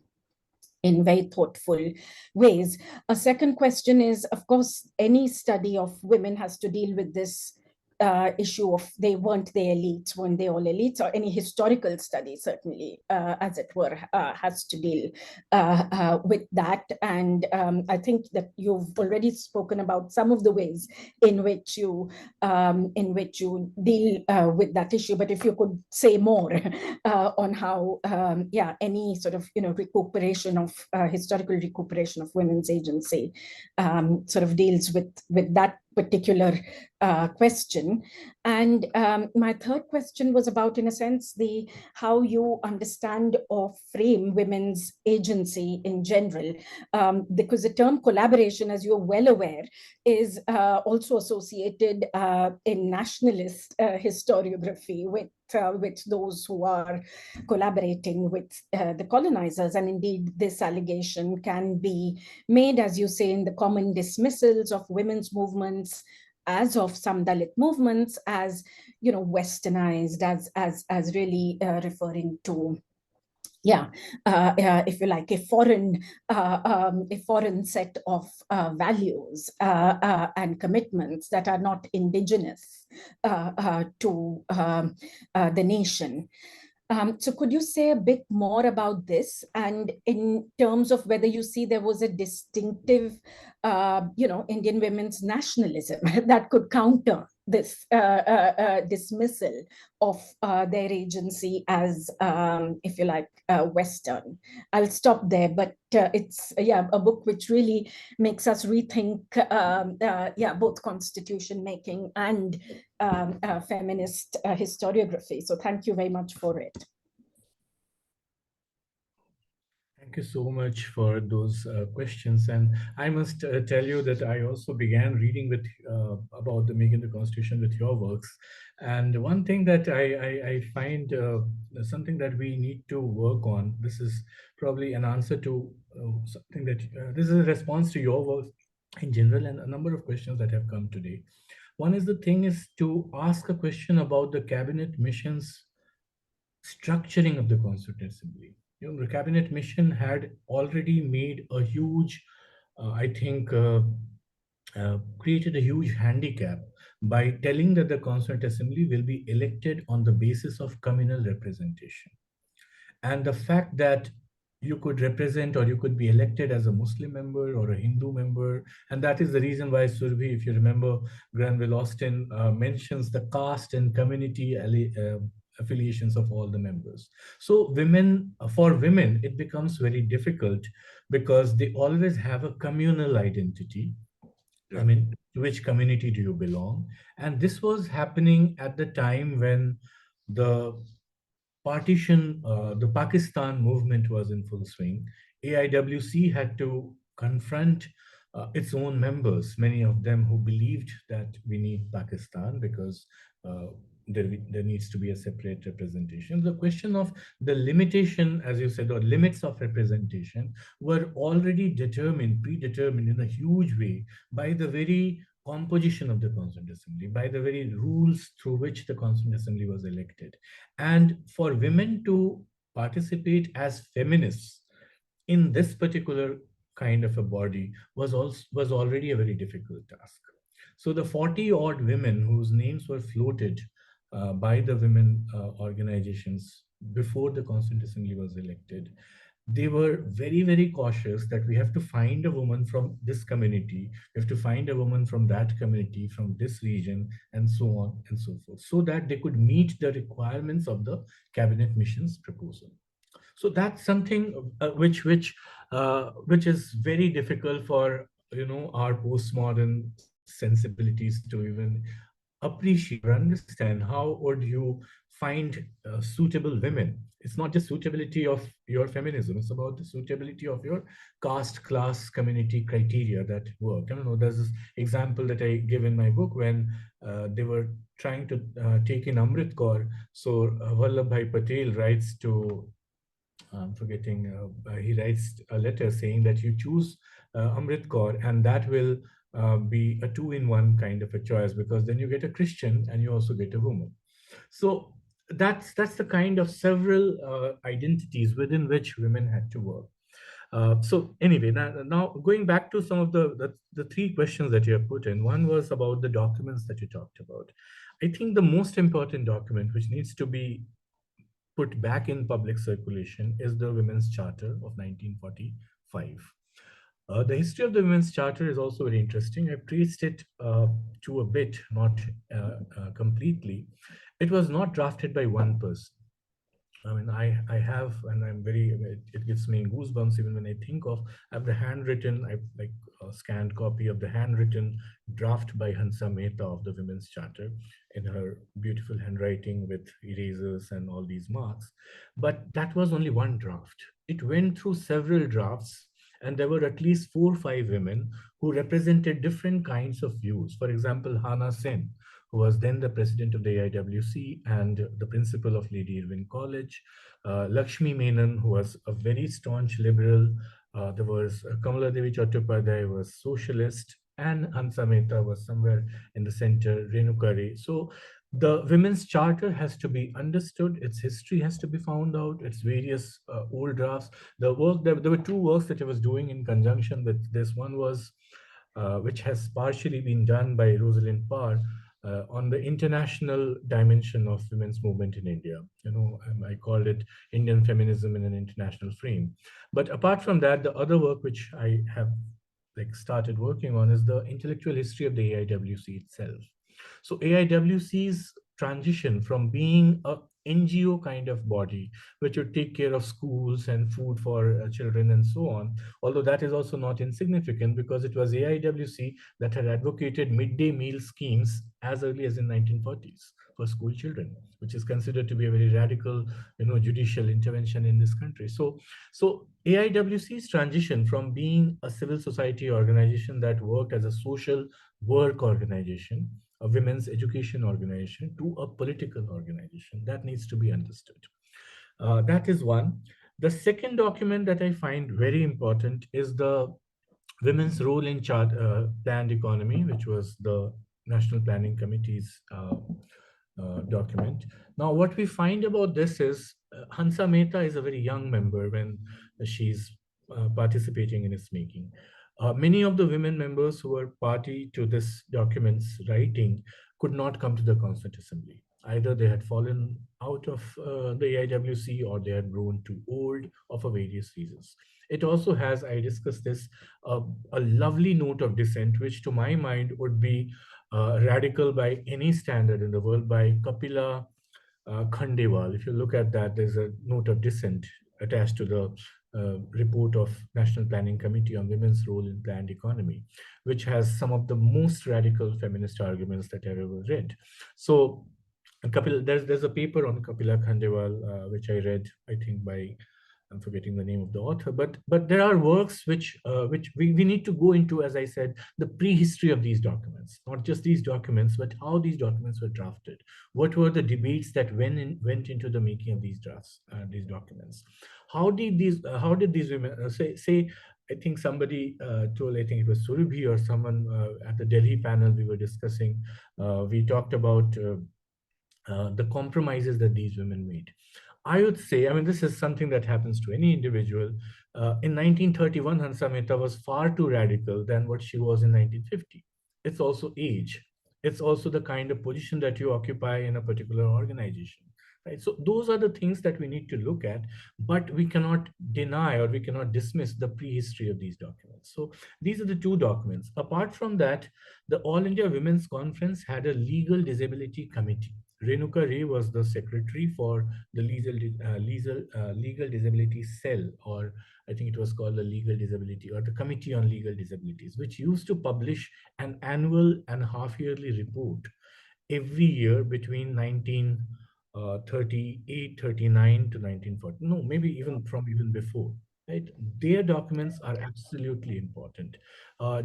very thoughtful ways. A second question is, of course, any study of women has to deal with this issue of weren't they all elites, or any historical study certainly, as it were, has to deal with that. And I think that you've already spoken about some of the ways in which you deal with that issue. But if you could say more on how, any sort of recuperation of historical recuperation of women's agency sort of deals with that particular question. And my third question was about, in a sense, how you understand or frame women's agency in general, because the term collaboration, as you're well aware, is also associated in nationalist historiography with those who are collaborating with the colonizers. And indeed, this allegation can be made, as you say, in the common dismissals of women's movements, as of some Dalit movements, as westernized, as really referring to, if you like, a foreign set of values and commitments that are not indigenous to the nation. So could you say a bit more about this, and in terms of whether you see there was a distinctive, Indian women's nationalism that could counter this dismissal of their agency as, if you like, Western? I'll stop there, but it's a book which really makes us rethink, both constitution making and feminist historiography. So thank you very much for it. Thank you so much for those questions. And I must tell you that I also began reading with about the Making the Constitution with your works. And one thing that I find something that we need to work on, this is probably an answer to something that, this is a response to your work in general and a number of questions that have come today. One is to ask a question about the cabinet mission's structuring of the Constituent Assembly. The cabinet mission had already made a huge, created a huge handicap by telling that the Constituent Assembly will be elected on the basis of communal representation. And the fact that you could represent or you could be elected as a Muslim member or a Hindu member. And that is the reason why Surbhi, if you remember, Granville Austin mentions the caste and community affiliations of all the members. So for women, it becomes very difficult because they always have a communal identity. I mean, to which community do you belong? And this was happening at the time when the the Pakistan movement was in full swing. AIWC had to confront its own members, many of them who believed that we need Pakistan because there needs to be a separate representation. The question of the limitation, as you said, or limits of representation were already predetermined in a huge way by the very composition of the Constituent Assembly, by the very rules through which the Constituent Assembly was elected. And for women to participate as feminists in this particular kind of a body was already a very difficult task. So the 40-odd women whose names were floated by the women organizations before the Constituent Assembly was elected, they were very, very cautious that we have to find a woman from this community, we have to find a woman from that community, from this region, and so on and so forth, so that they could meet the requirements of the cabinet mission's proposal. So that's something which is very difficult for our postmodern sensibilities to even appreciate or understand. How would you find suitable women? It's not just suitability of your feminism, it's about the suitability of your caste, class, community criteria that work. I don't know, there's this example that I give in my book when they were trying to take in Amrit Kaur. So Vallabhbhai Patel writes to, I'm forgetting, he writes a letter saying that you choose Amrit Kaur and that will be a two-in-one kind of a choice, because then you get a Christian and you also get a woman. So that's the kind of several identities within which women had to work. So anyway, now going back to some of the three questions that you have put in. One was about the documents that you talked about. I think the most important document which needs to be put back in public circulation is the Women's Charter of 1945. The history of the Women's Charter is also very interesting. I've traced it to a bit, not completely. It was not drafted by one person. I mean, I have, and I'm very, it gives me goosebumps even when I think of, I have the handwritten, I like a scanned copy of the handwritten draft by Hansa Mehta of the Women's Charter in her beautiful handwriting with erasers and all these marks. But that was only one draft. It went through several drafts, and there were at least 4 or 5 women who represented different kinds of views. For example, Hannah Sen, who was then the president of the AIWC and the principal of Lady Irwin College, Lakshmi Menon, who was a very staunch liberal. There was Kamala Devi Chattopadhyay, who was socialist, and Hansa Mehta was somewhere in the center, Renuka Ray. So the Women's Charter has to be understood, its history has to be found out, its various old drafts. There were 2 works that I was doing in conjunction with this. One was, which has partially been done by Rosalind Parr, on the international dimension of women's movement in India. I called it Indian Feminism in an International Frame. But apart from that, the other work which I have started working on is the intellectual history of the AIWC itself. So AIWC's transition from being a NGO kind of body, which would take care of schools and food for children and so on, although that is also not insignificant because it was AIWC that had advocated midday meal schemes as early as in 1940s for school children, which is considered to be a very radical, judicial intervention in this country. So AIWC's transition from being a civil society organization that worked as a social work organization, a women's education organization, to a political organization, that needs to be understood. That is one. The second document that I find very important is the Women's Role in Planned Economy, which was the National Planning Committee's document. Now, what we find about this is Hansa Mehta is a very young member when she's participating in its making. Many of the women members who were party to this document's writing could not come to the Constituent Assembly. Either they had fallen out of the AIWC or they had grown too old, or for various reasons. It also has, I discussed this, a lovely note of dissent, which to my mind would be radical by any standard in the world, by Kapila Khandewal. If you look at that, there's a note of dissent attached to the report of National Planning Committee on Women's Role in Planned Economy, which has some of the most radical feminist arguments that I've ever read. So there's a paper on Kapila Khandewal, which I read, I think by, I'm forgetting the name of the author, but there are works which we need to go into, as I said, the prehistory of these documents, not just these documents, but how these documents were drafted. What were the debates that went into the making of these drafts, these documents? How did these women say? I think somebody told, I think it was Surbhi or someone at the Delhi panel we were discussing. We talked about the compromises that these women made. I would say, I mean, this is something that happens to any individual. In 1931, Hansa Mehta was far too radical than what she was in 1950. It's also age. It's also the kind of position that you occupy in a particular organization. Right? So those are the things that we need to look at, but we cannot deny or we cannot dismiss the prehistory of these documents. So these are the 2 documents. Apart from that, the All India Women's Conference had a legal disability committee. Renuka Ray was the secretary for the legal disability cell, or I think it was called the legal disability or the Committee on Legal Disabilities, which used to publish an annual and half-yearly report every year between 1938, 39 to 1940. No, maybe even before. Right? Their documents are absolutely important.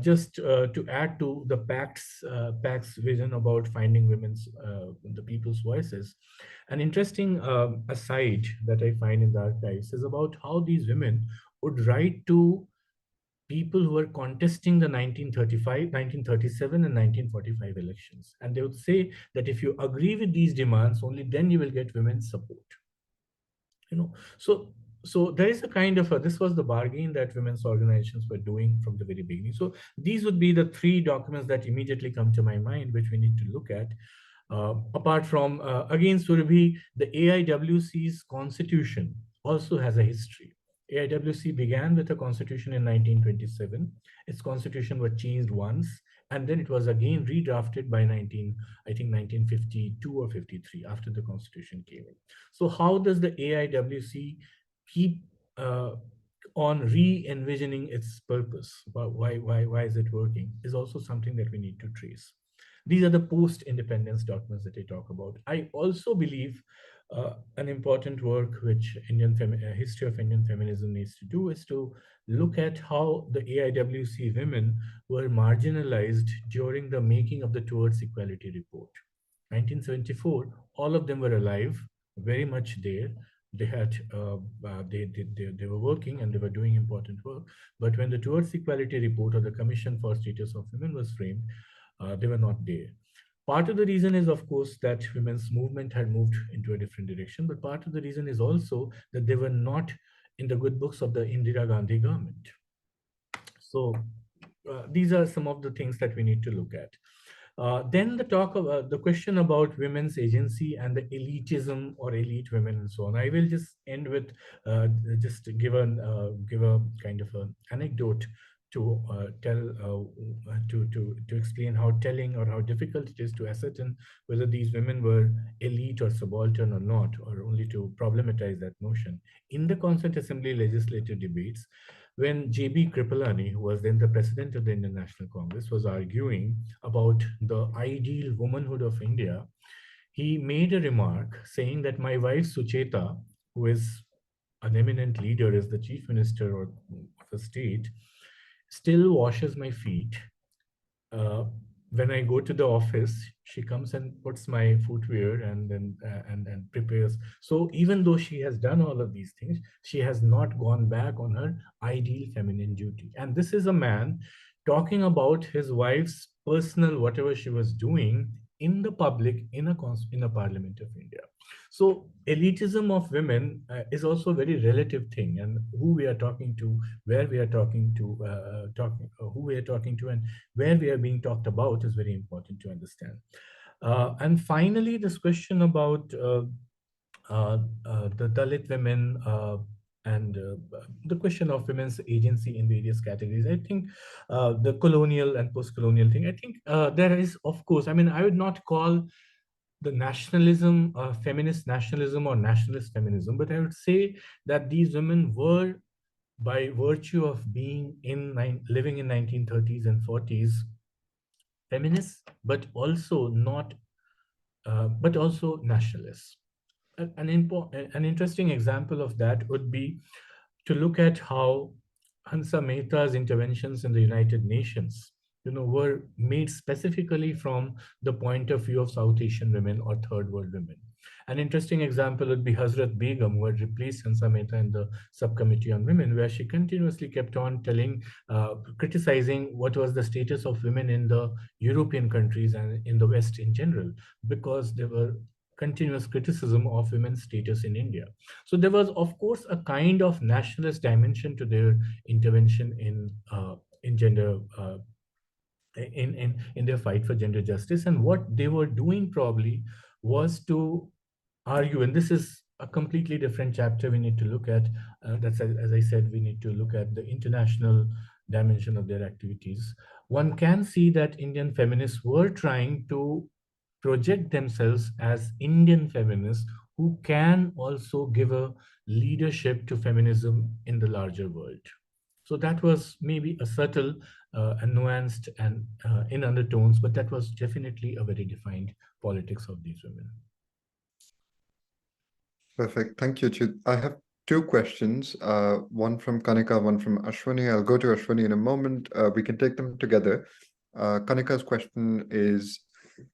Just to add to the PACT's vision about finding the people's voices, an interesting aside that I find in the archives is about how these women would write to people who were contesting the 1935, 1937 and 1945 elections. And they would say that if you agree with these demands, only then you will get women's support. So there is a kind of this was the bargain that women's organizations were doing from the very beginning. So these would be the three documents that immediately come to my mind, which we need to look at. Apart from, again, Surbhi, the AIWC's constitution also has a history. AIWC began with a constitution in 1927. Its constitution was changed once, and then it was again redrafted by 1952 or 53 after the constitution came in. So how does the AIWC keep on re-envisioning its purpose? Why is it working? Is also something that we need to trace. These are the post-independence documents that I talk about. I also believe an important work which history of Indian feminism needs to do is to look at how the AIWC women were marginalized during the making of the Towards Equality report. 1974, all of them were alive, very much there. They had they were working and they were doing important work. But when the Towards Equality report or the Commission for Status of Women was framed, they were not there. Part of the reason is, of course, that women's movement had moved into a different direction, but part of the reason is also that they were not in the good books of the Indira Gandhi government. So these are some of the things that we need to look at. Then the question about women's agency and the elitism or elite women and so on. I will just end with just give a kind of an anecdote to explain how telling or how difficult it is to ascertain whether these women were elite or subaltern or not, or only to problematize that notion. In the Constituent Assembly legislative debates, when J.B. Kripalani, who was then the president of the Indian National Congress, was arguing about the ideal womanhood of India, he made a remark saying that my wife Sucheta, who is an eminent leader, is the chief minister of the state, still washes my feet. When I go to the office, she comes and puts my footwear and then and prepares. So even though she has done all of these things, she has not gone back on her ideal feminine duty. And this is a man talking about his wife's personal whatever she was doing in the public in a Parliament of India. So elitism of women is also a very relative thing, and who we are talking to, where we are talking to, who we are talking to, and where we are being talked about is very important to understand. And finally, this question about the Dalit women and the question of women's agency in various categories. I think the colonial and post-colonial thing, I think there is, of course, I mean, I would not call the nationalism, feminist nationalism or nationalist feminism, but I would say that these women were, by virtue of being living in 1930s and 40s, feminists, but also not, but also nationalists. An interesting example of that would be to look at how Hansa Mehta's interventions in the United Nations, were made specifically from the point of view of South Asian women or third world women. An interesting example would be Hazrat Begum, who had replaced Hansa Mehta in the subcommittee on women, where she continuously kept on criticizing what was the status of women in the European countries and in the West in general, because there were continuous criticism of women's status in India. So there was, of course, a kind of nationalist dimension to their intervention in gender, in their fight for gender justice. And what they were doing probably was to argue, and this is a completely different chapter we need to look at. That's, as I said, we need to look at the international dimension of their activities. One can see that Indian feminists were trying to project themselves as Indian feminists who can also give a leadership to feminism in the larger world. So that was maybe a subtle and nuanced and in undertones, but that was definitely a very defined politics of these women. Perfect. Thank you, Achyut. I have two questions, one from Kanika, one from Aishwarya. I'll go to Aishwarya in a moment. We can take them together. Kanika's question is,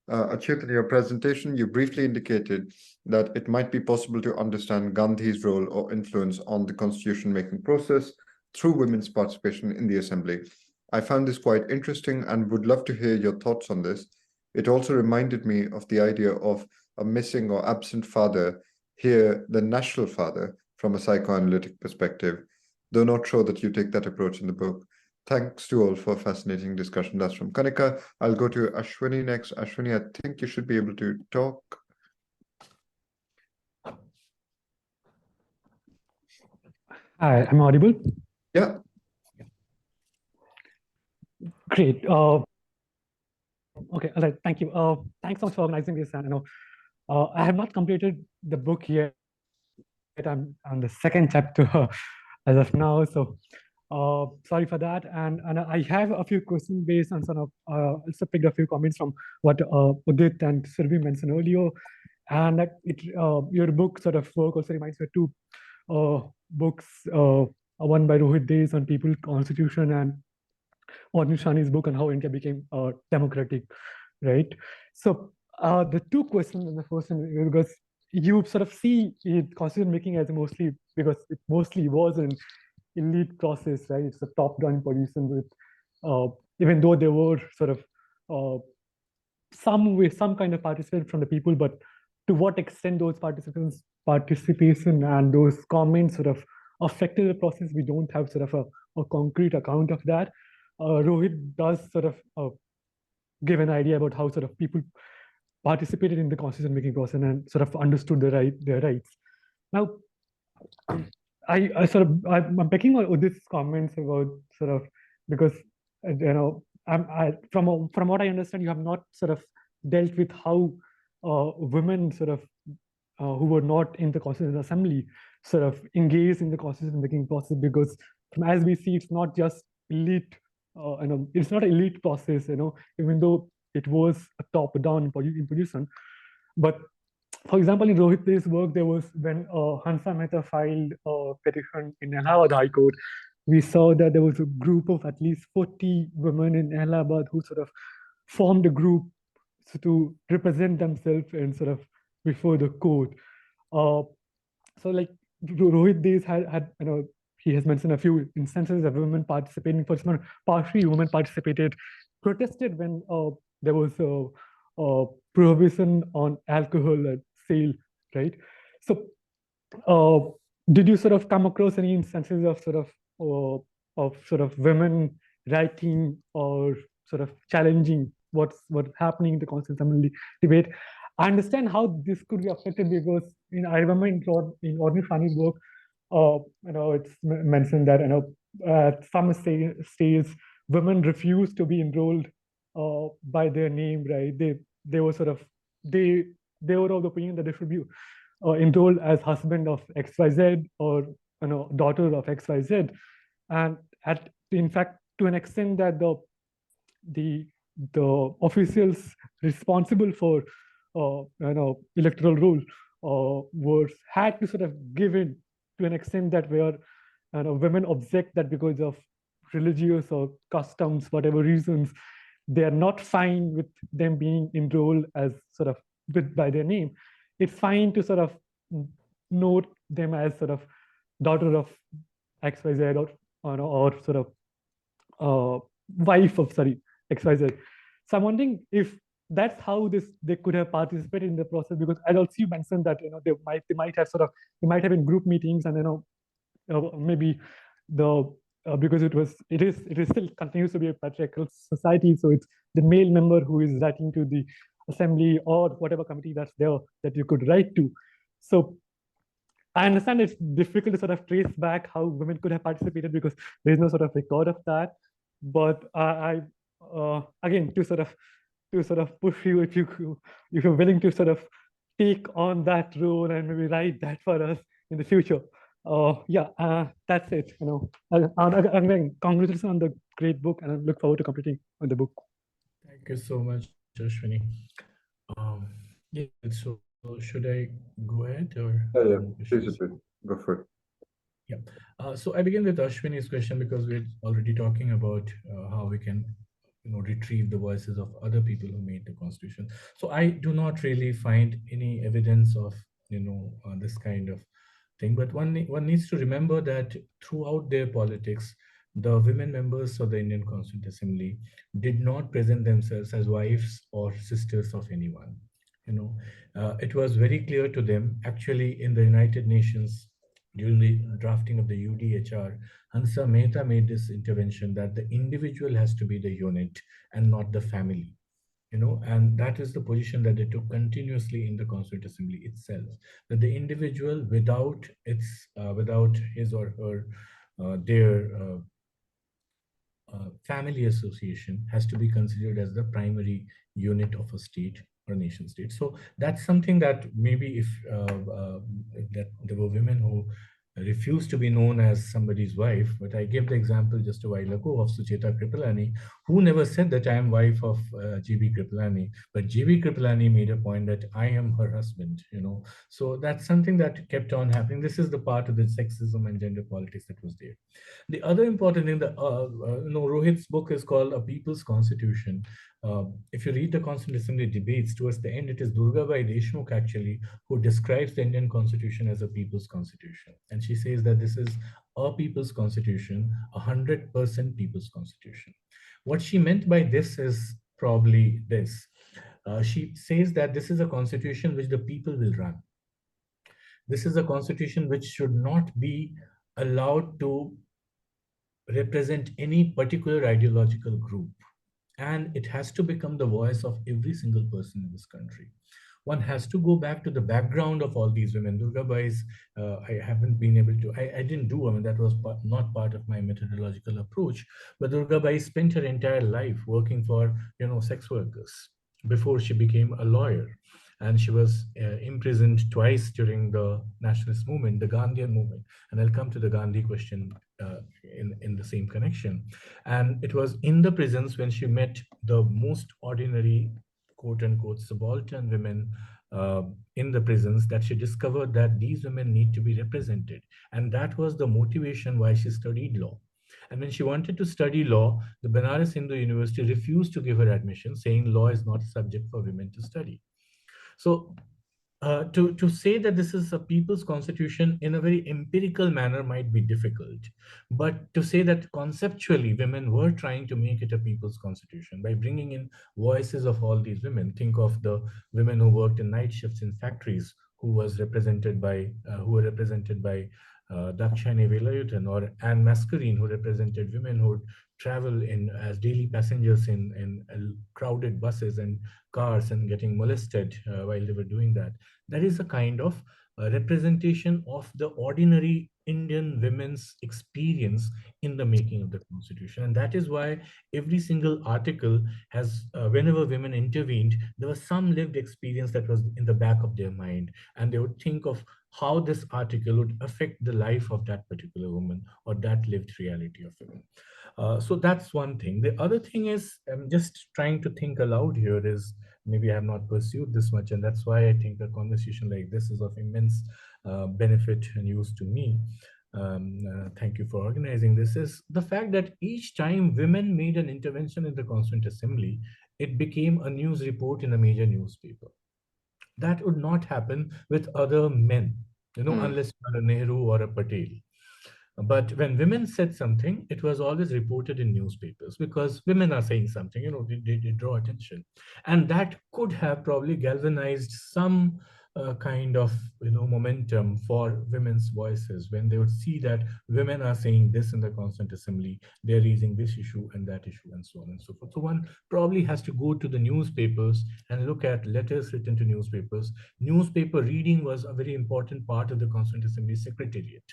Achyut, in your presentation, you briefly indicated that it might be possible to understand Gandhi's role or influence on the constitution-making process through women's participation in the assembly. I found this quite interesting and would love to hear your thoughts on this. It also reminded me of the idea of a missing or absent father, here the national father, from a psychoanalytic perspective, though not sure that you take that approach in the book. Thanks to all for a fascinating discussion. That's from Kanika. I'll go to Aishwarya next. Aishwarya, I think you should be able to talk. Hi, I'm audible? Yeah. Great. Okay, all right, thank you. Thanks so much for organizing this. And I have not completed the book yet. I'm on the second chapter as of now. So sorry for that. And I have a few questions based on sort of, also picked a few comments from what Udit and Surbhi mentioned earlier. And that your book sort of work also reminds me of two books, one by Rohit Des on People Constitution and Audrey Shani's book on how India became democratic, right? So the two questions in the first one, because you sort of see constitution making as mostly, because it mostly was an elite process, right? It's a top-down position with, even though there were sort of some kind of participation from the people, but to what extent those participation and those comments sort of affected the process, we don't have sort of a concrete account of that. Rohit does sort of give an idea about how sort of people participated in the constitution making process and sort of understood their rights. Now, I'm picking on Udit's comments about sort of, because from what I understand, you have not sort of dealt with how women sort of who were not in the Constitutional Assembly sort of engaged in the constitution making process, because as we see, it's not just elite. It's not an elite process, even though it was a top-down imposition. But for example, in Rohit Des' work, there was when Hansa Mehta filed a petition in Allahabad High Court, we saw that there was a group of at least 40 women in Allahabad who sort of formed a group to represent themselves and sort of before the court. So like Rohit Des had he has mentioned a few instances of women participating. For example, partially women participated, protested when there was a prohibition on alcohol sale, right? So did you sort of come across any instances of sort of women writing or sort of challenging what's happening in the Constitutional Assembly debate? I understand how this could be affected because I remember in Audrey Fani's work, it's mentioned that at some states women refused to be enrolled by their name, right? They were sort of they were of the opinion that they should be enrolled as husband of XYZ or daughter of XYZ, and in fact to an extent that the officials responsible for electoral rule had to sort of give in to an extent that where women object that because of religious or customs, whatever reasons, they are not fine with them being enrolled as sort of by their name. It's fine to sort of note them as sort of daughter of XYZ or sort of wife of XYZ. So I'm wondering if that's how they could have participated in the process, because as also you mentioned that they might have in group meetings and maybe because it is still continues to be a patriarchal society, so it's the male member who is writing to the assembly or whatever committee that's there that you could write to. So I understand it's difficult to sort of trace back how women could have participated because there is no sort of record of that. But I again to sort of push you if you're willing to sort of take on that role and maybe write that for us in the future. That's it. Again, congratulations on the great book, and I look forward to completing on the book. Thank you so much, Ashwini. So should I go ahead or? Yeah, please go for it. Yeah. So I begin with Ashwini's question because we're already talking about how we can retrieve the voices of other people who made the constitution. So I do not really find any evidence of this kind of thing. But one needs to remember that throughout their politics, the women members of the Indian Constituent Assembly did not present themselves as wives or sisters of anyone. You know, it was very clear to them. Actually, in the United Nations, during the drafting of the UDHR, Hansa Mehta made this intervention that the individual has to be the unit and not the family. And that is the position that they took continuously in the Constituent Assembly itself, that the individual without his or her their family association has to be considered as the primary unit of a state or nation state. So that's something that maybe if that there were women who refused to be known as somebody's wife, but I gave the example just a while ago of Sucheta Kripalani, who never said that I am wife of GB Kripalani, but GB Kripalani made a point that I am her husband. So that's something that kept on happening. This is the part of the sexism and gender politics that was there. The other important thing that Rohit's book is called A People's Constitution. If you read the Constituent Assembly debates, towards the end, it is Durgabai Deshmukh actually who describes the Indian Constitution as a people's constitution. And she says that this is a people's constitution, 100% people's constitution. What she meant by this is probably this. She says that this is a constitution which the people will run. This is a constitution which should not be allowed to represent any particular ideological group, and it has to become the voice of every single person in this country. One has to go back to the background of all these women. Durgabai's, I haven't been able to, I didn't do, that was not part of my methodological approach, but Durgabai spent her entire life working for, sex workers before she became a lawyer. And she was imprisoned twice during the nationalist movement, the Gandhian movement. And I'll come to the Gandhi question in the same connection. And it was in the prisons when she met the most ordinary, quote unquote, subaltern women in the prisons that she discovered that these women need to be represented. And that was the motivation why she studied law. And when she wanted to study law, the Banaras Hindu University refused to give her admission, saying law is not a subject for women to study. So to say that this is a people's constitution in a very empirical manner might be difficult, but to say that conceptually women were trying to make it a people's constitution by bringing in voices of all these women. Think of the women who worked in night shifts in factories, who were represented by Dakshayani Velayutan, or Anne Mascarini, who represented women who would travel as daily passengers in crowded buses and cars and getting molested while they were doing that. That is a kind of representation of the ordinary Indian women's experience in the making of the Constitution. And that is why every single article has, whenever women intervened, there was some lived experience that was in the back of their mind. And they would think of how this article would affect the life of that particular woman or that lived reality of women. So that's one thing. The other thing is, I'm just trying to think aloud here, is maybe I have not pursued this much, and that's why I think a conversation like this is of immense benefit and use to me. Thank you for organizing this. Is the fact that each time women made an intervention in the Constituent Assembly, it became a news report in a major newspaper. That would not happen with other men, unless you're a Nehru or a Patel. But when women said something, it was always reported in newspapers because women are saying something, they draw attention. And that could have probably galvanized some kind of, momentum for women's voices when they would see that women are saying this in the Constituent Assembly, they're raising this issue and that issue and so on and so forth. So one probably has to go to the newspapers and look at letters written to newspapers. Newspaper reading was a very important part of the Constituent Assembly Secretariat.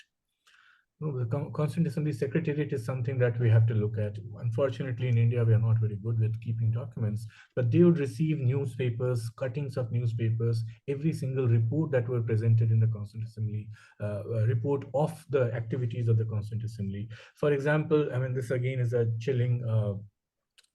The Constituent Assembly Secretariat is something that we have to look at. Unfortunately, in India, we are not very good with keeping documents, but they would receive newspapers, cuttings of newspapers, every single report that were presented in the Constituent Assembly, report of the activities of the Constituent Assembly. For example, this again is a chilling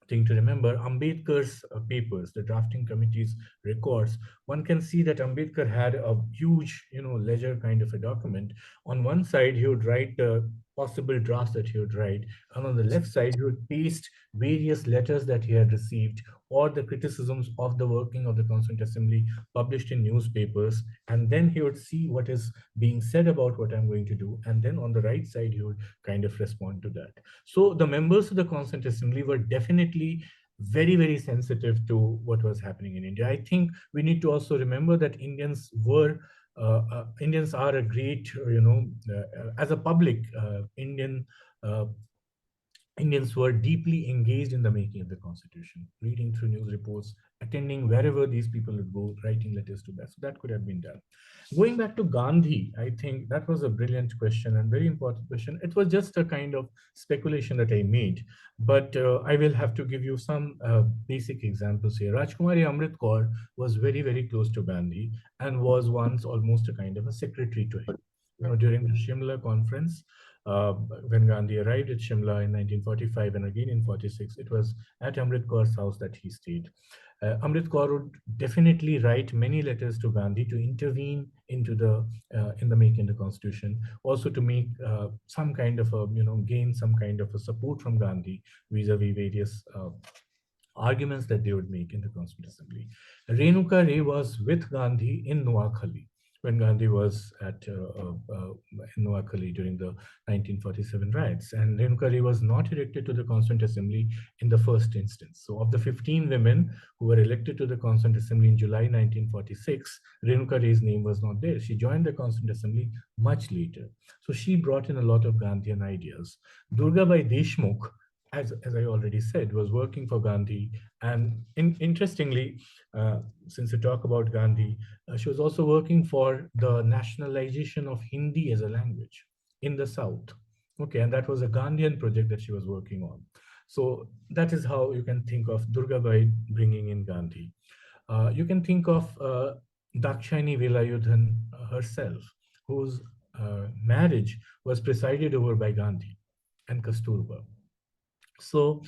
thing to remember. Ambedkar's papers, the drafting committee's records, one can see that Ambedkar had a huge, ledger kind of a document. On one side, he would write the possible drafts that he would write. And on the left side, he would paste various letters that he had received or the criticisms of the working of the Constituent Assembly published in newspapers. And then he would see what is being said about what I'm going to do. And then on the right side, he would kind of respond to that. So the members of the Constituent Assembly were definitely very, very sensitive to what was happening in India. I think we need to also remember that Indians are a great, as a public, Indians were deeply engaged in the making of the Constitution, reading through news reports, attending wherever these people would go, writing letters to that. So that could have been done. Going back to Gandhi, I think that was a brilliant question and very important question. It was just a kind of speculation that I made, but I will have to give you some basic examples here. Rajkumari Amrit Kaur was very, very close to Gandhi and was once almost a kind of a secretary to him. During the Shimla conference, when Gandhi arrived at Shimla in 1945 and again in 46, it was at Amrit Kaur's house that he stayed. Amrit Kaur would definitely write many letters to Gandhi to intervene into in the making of the Constitution, also to make some kind of a, gain some kind of a support from Gandhi vis-a-vis various arguments that they would make in the Constituent Assembly. Renuka Ray was with Gandhi in Noakhali when Gandhi was in Noakhali during the 1947 riots. And Renuka Ray was not elected to the Constituent Assembly in the first instance. So of the 15 women who were elected to the Constituent Assembly in July 1946, Renuka Ray's name was not there. She joined the Constituent Assembly much later. So she brought in a lot of Gandhian ideas. Durgabai Deshmukh, as I already said, was working for Gandhi. And interestingly, since we talk about Gandhi, she was also working for the nationalization of Hindi as a language in the South. Okay, and that was a Gandhian project that she was working on. So that is how you can think of Durgabai bringing in Gandhi. You can think of Dakshayani Velayudhan herself, whose marriage was presided over by Gandhi and Kasturba. So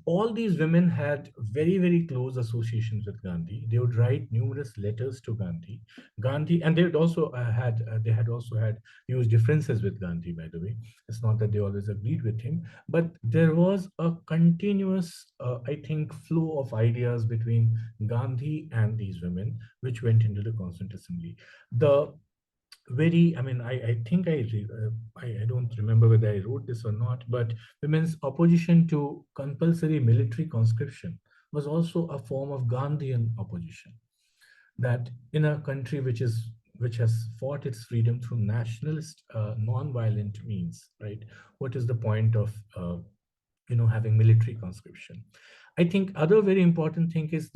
all these women had very, very close associations with Gandhi. They would write numerous letters to Gandhi. And they would also had huge differences with Gandhi, by the way. It's not that they always agreed with him, but there was a continuous, I think, flow of ideas between Gandhi and these women, which went into the Constituent Assembly. I think I don't remember whether I wrote this or not, but women's opposition to compulsory military conscription was also a form of Gandhian opposition. That in a country which has fought its freedom through nationalist, non-violent means, right? What is the point of having military conscription? I think other very important thing is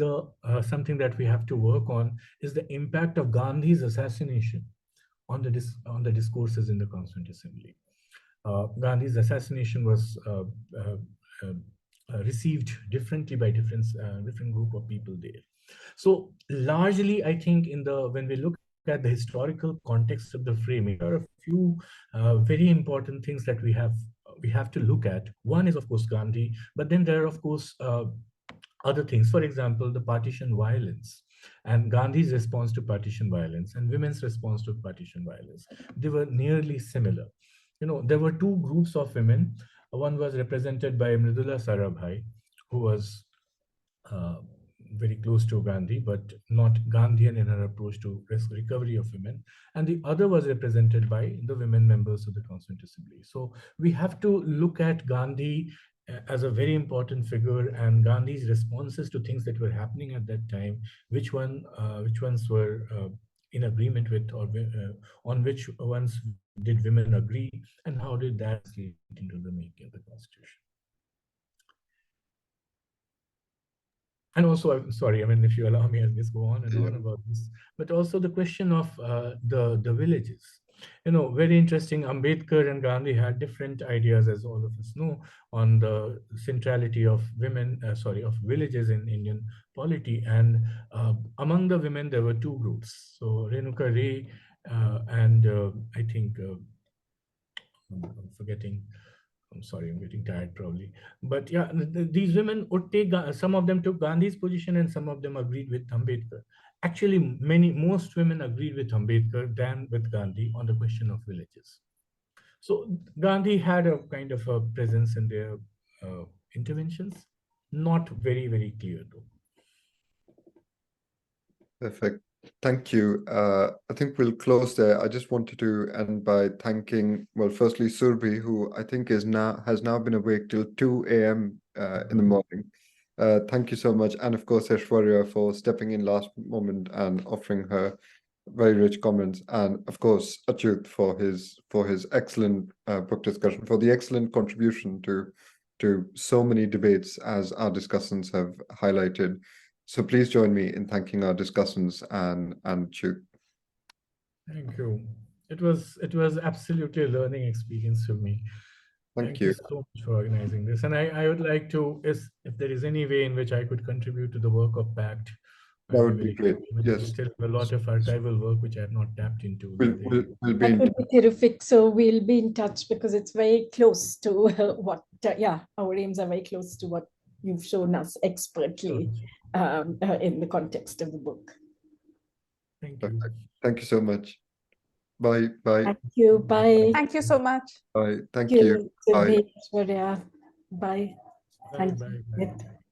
something that we have to work on is the impact of Gandhi's assassination on the discourses in the Constituent Assembly. Gandhi's assassination was received differently by different group of people there. So largely, I think when we look at the historical context of the framing, there are a few very important things that we have to look at. One is, of course, Gandhi, but then there are, of course, other things. For example, the partition violence and Gandhi's response to partition violence and women's response to partition violence. They were nearly similar. There were two groups of women. One was represented by Mridula Sarabhai, who was very close to Gandhi, but not Gandhian in her approach to recovery of women. And the other was represented by the women members of the Constituent Assembly. So we have to look at Gandhi as a very important figure and Gandhi's responses to things that were happening at that time, which ones were in agreement with, or on which ones did women agree, and how did that lead into the making of the Constitution. And also, I'm sorry, if you allow me, I'll just go on and on about this, but also the question of the villages. Very interesting. Ambedkar and Gandhi had different ideas, as all of us know, on the centrality of of villages in Indian polity. And among the women, there were two groups. So Renuka Ray and I think, I'm forgetting. I'm sorry, I'm getting tired probably. But yeah, these women would take, some of them took Gandhi's position and some of them agreed with Ambedkar. Actually, most women agreed with Ambedkar than with Gandhi on the question of villages. So Gandhi had a kind of a presence in their interventions, not very, very clear though. Perfect. Thank you. I think we'll close there. I just wanted to end by thanking, well, firstly, Surbhi, who I think has now been awake till 2 a.m. In the morning. Thank you so much. And of course, Aishwarya for stepping in last moment and offering her very rich comments. And of course, Achyut for his excellent book discussion, for the excellent contribution to so many debates as our discussants have highlighted. So please join me in thanking our discussants and Achyut. Thank you. It was absolutely a learning experience for me. Thank you. So much for organizing this. And I would like to, if there is any way in which I could contribute to the work of PACT, That would be great. Yes. We still have a lot of archival work which I have not tapped into. We'll be That would be terrific. So we'll be in touch because it's very close to what, our aims are very close to what you've shown us expertly in the context of the book. Thank you. Thank you so much. Bye. Bye. Thank you. Bye. Thank you so much. Bye. Thank you. Bye. Bye. Aishwarya. Bye. Thank Bye. you.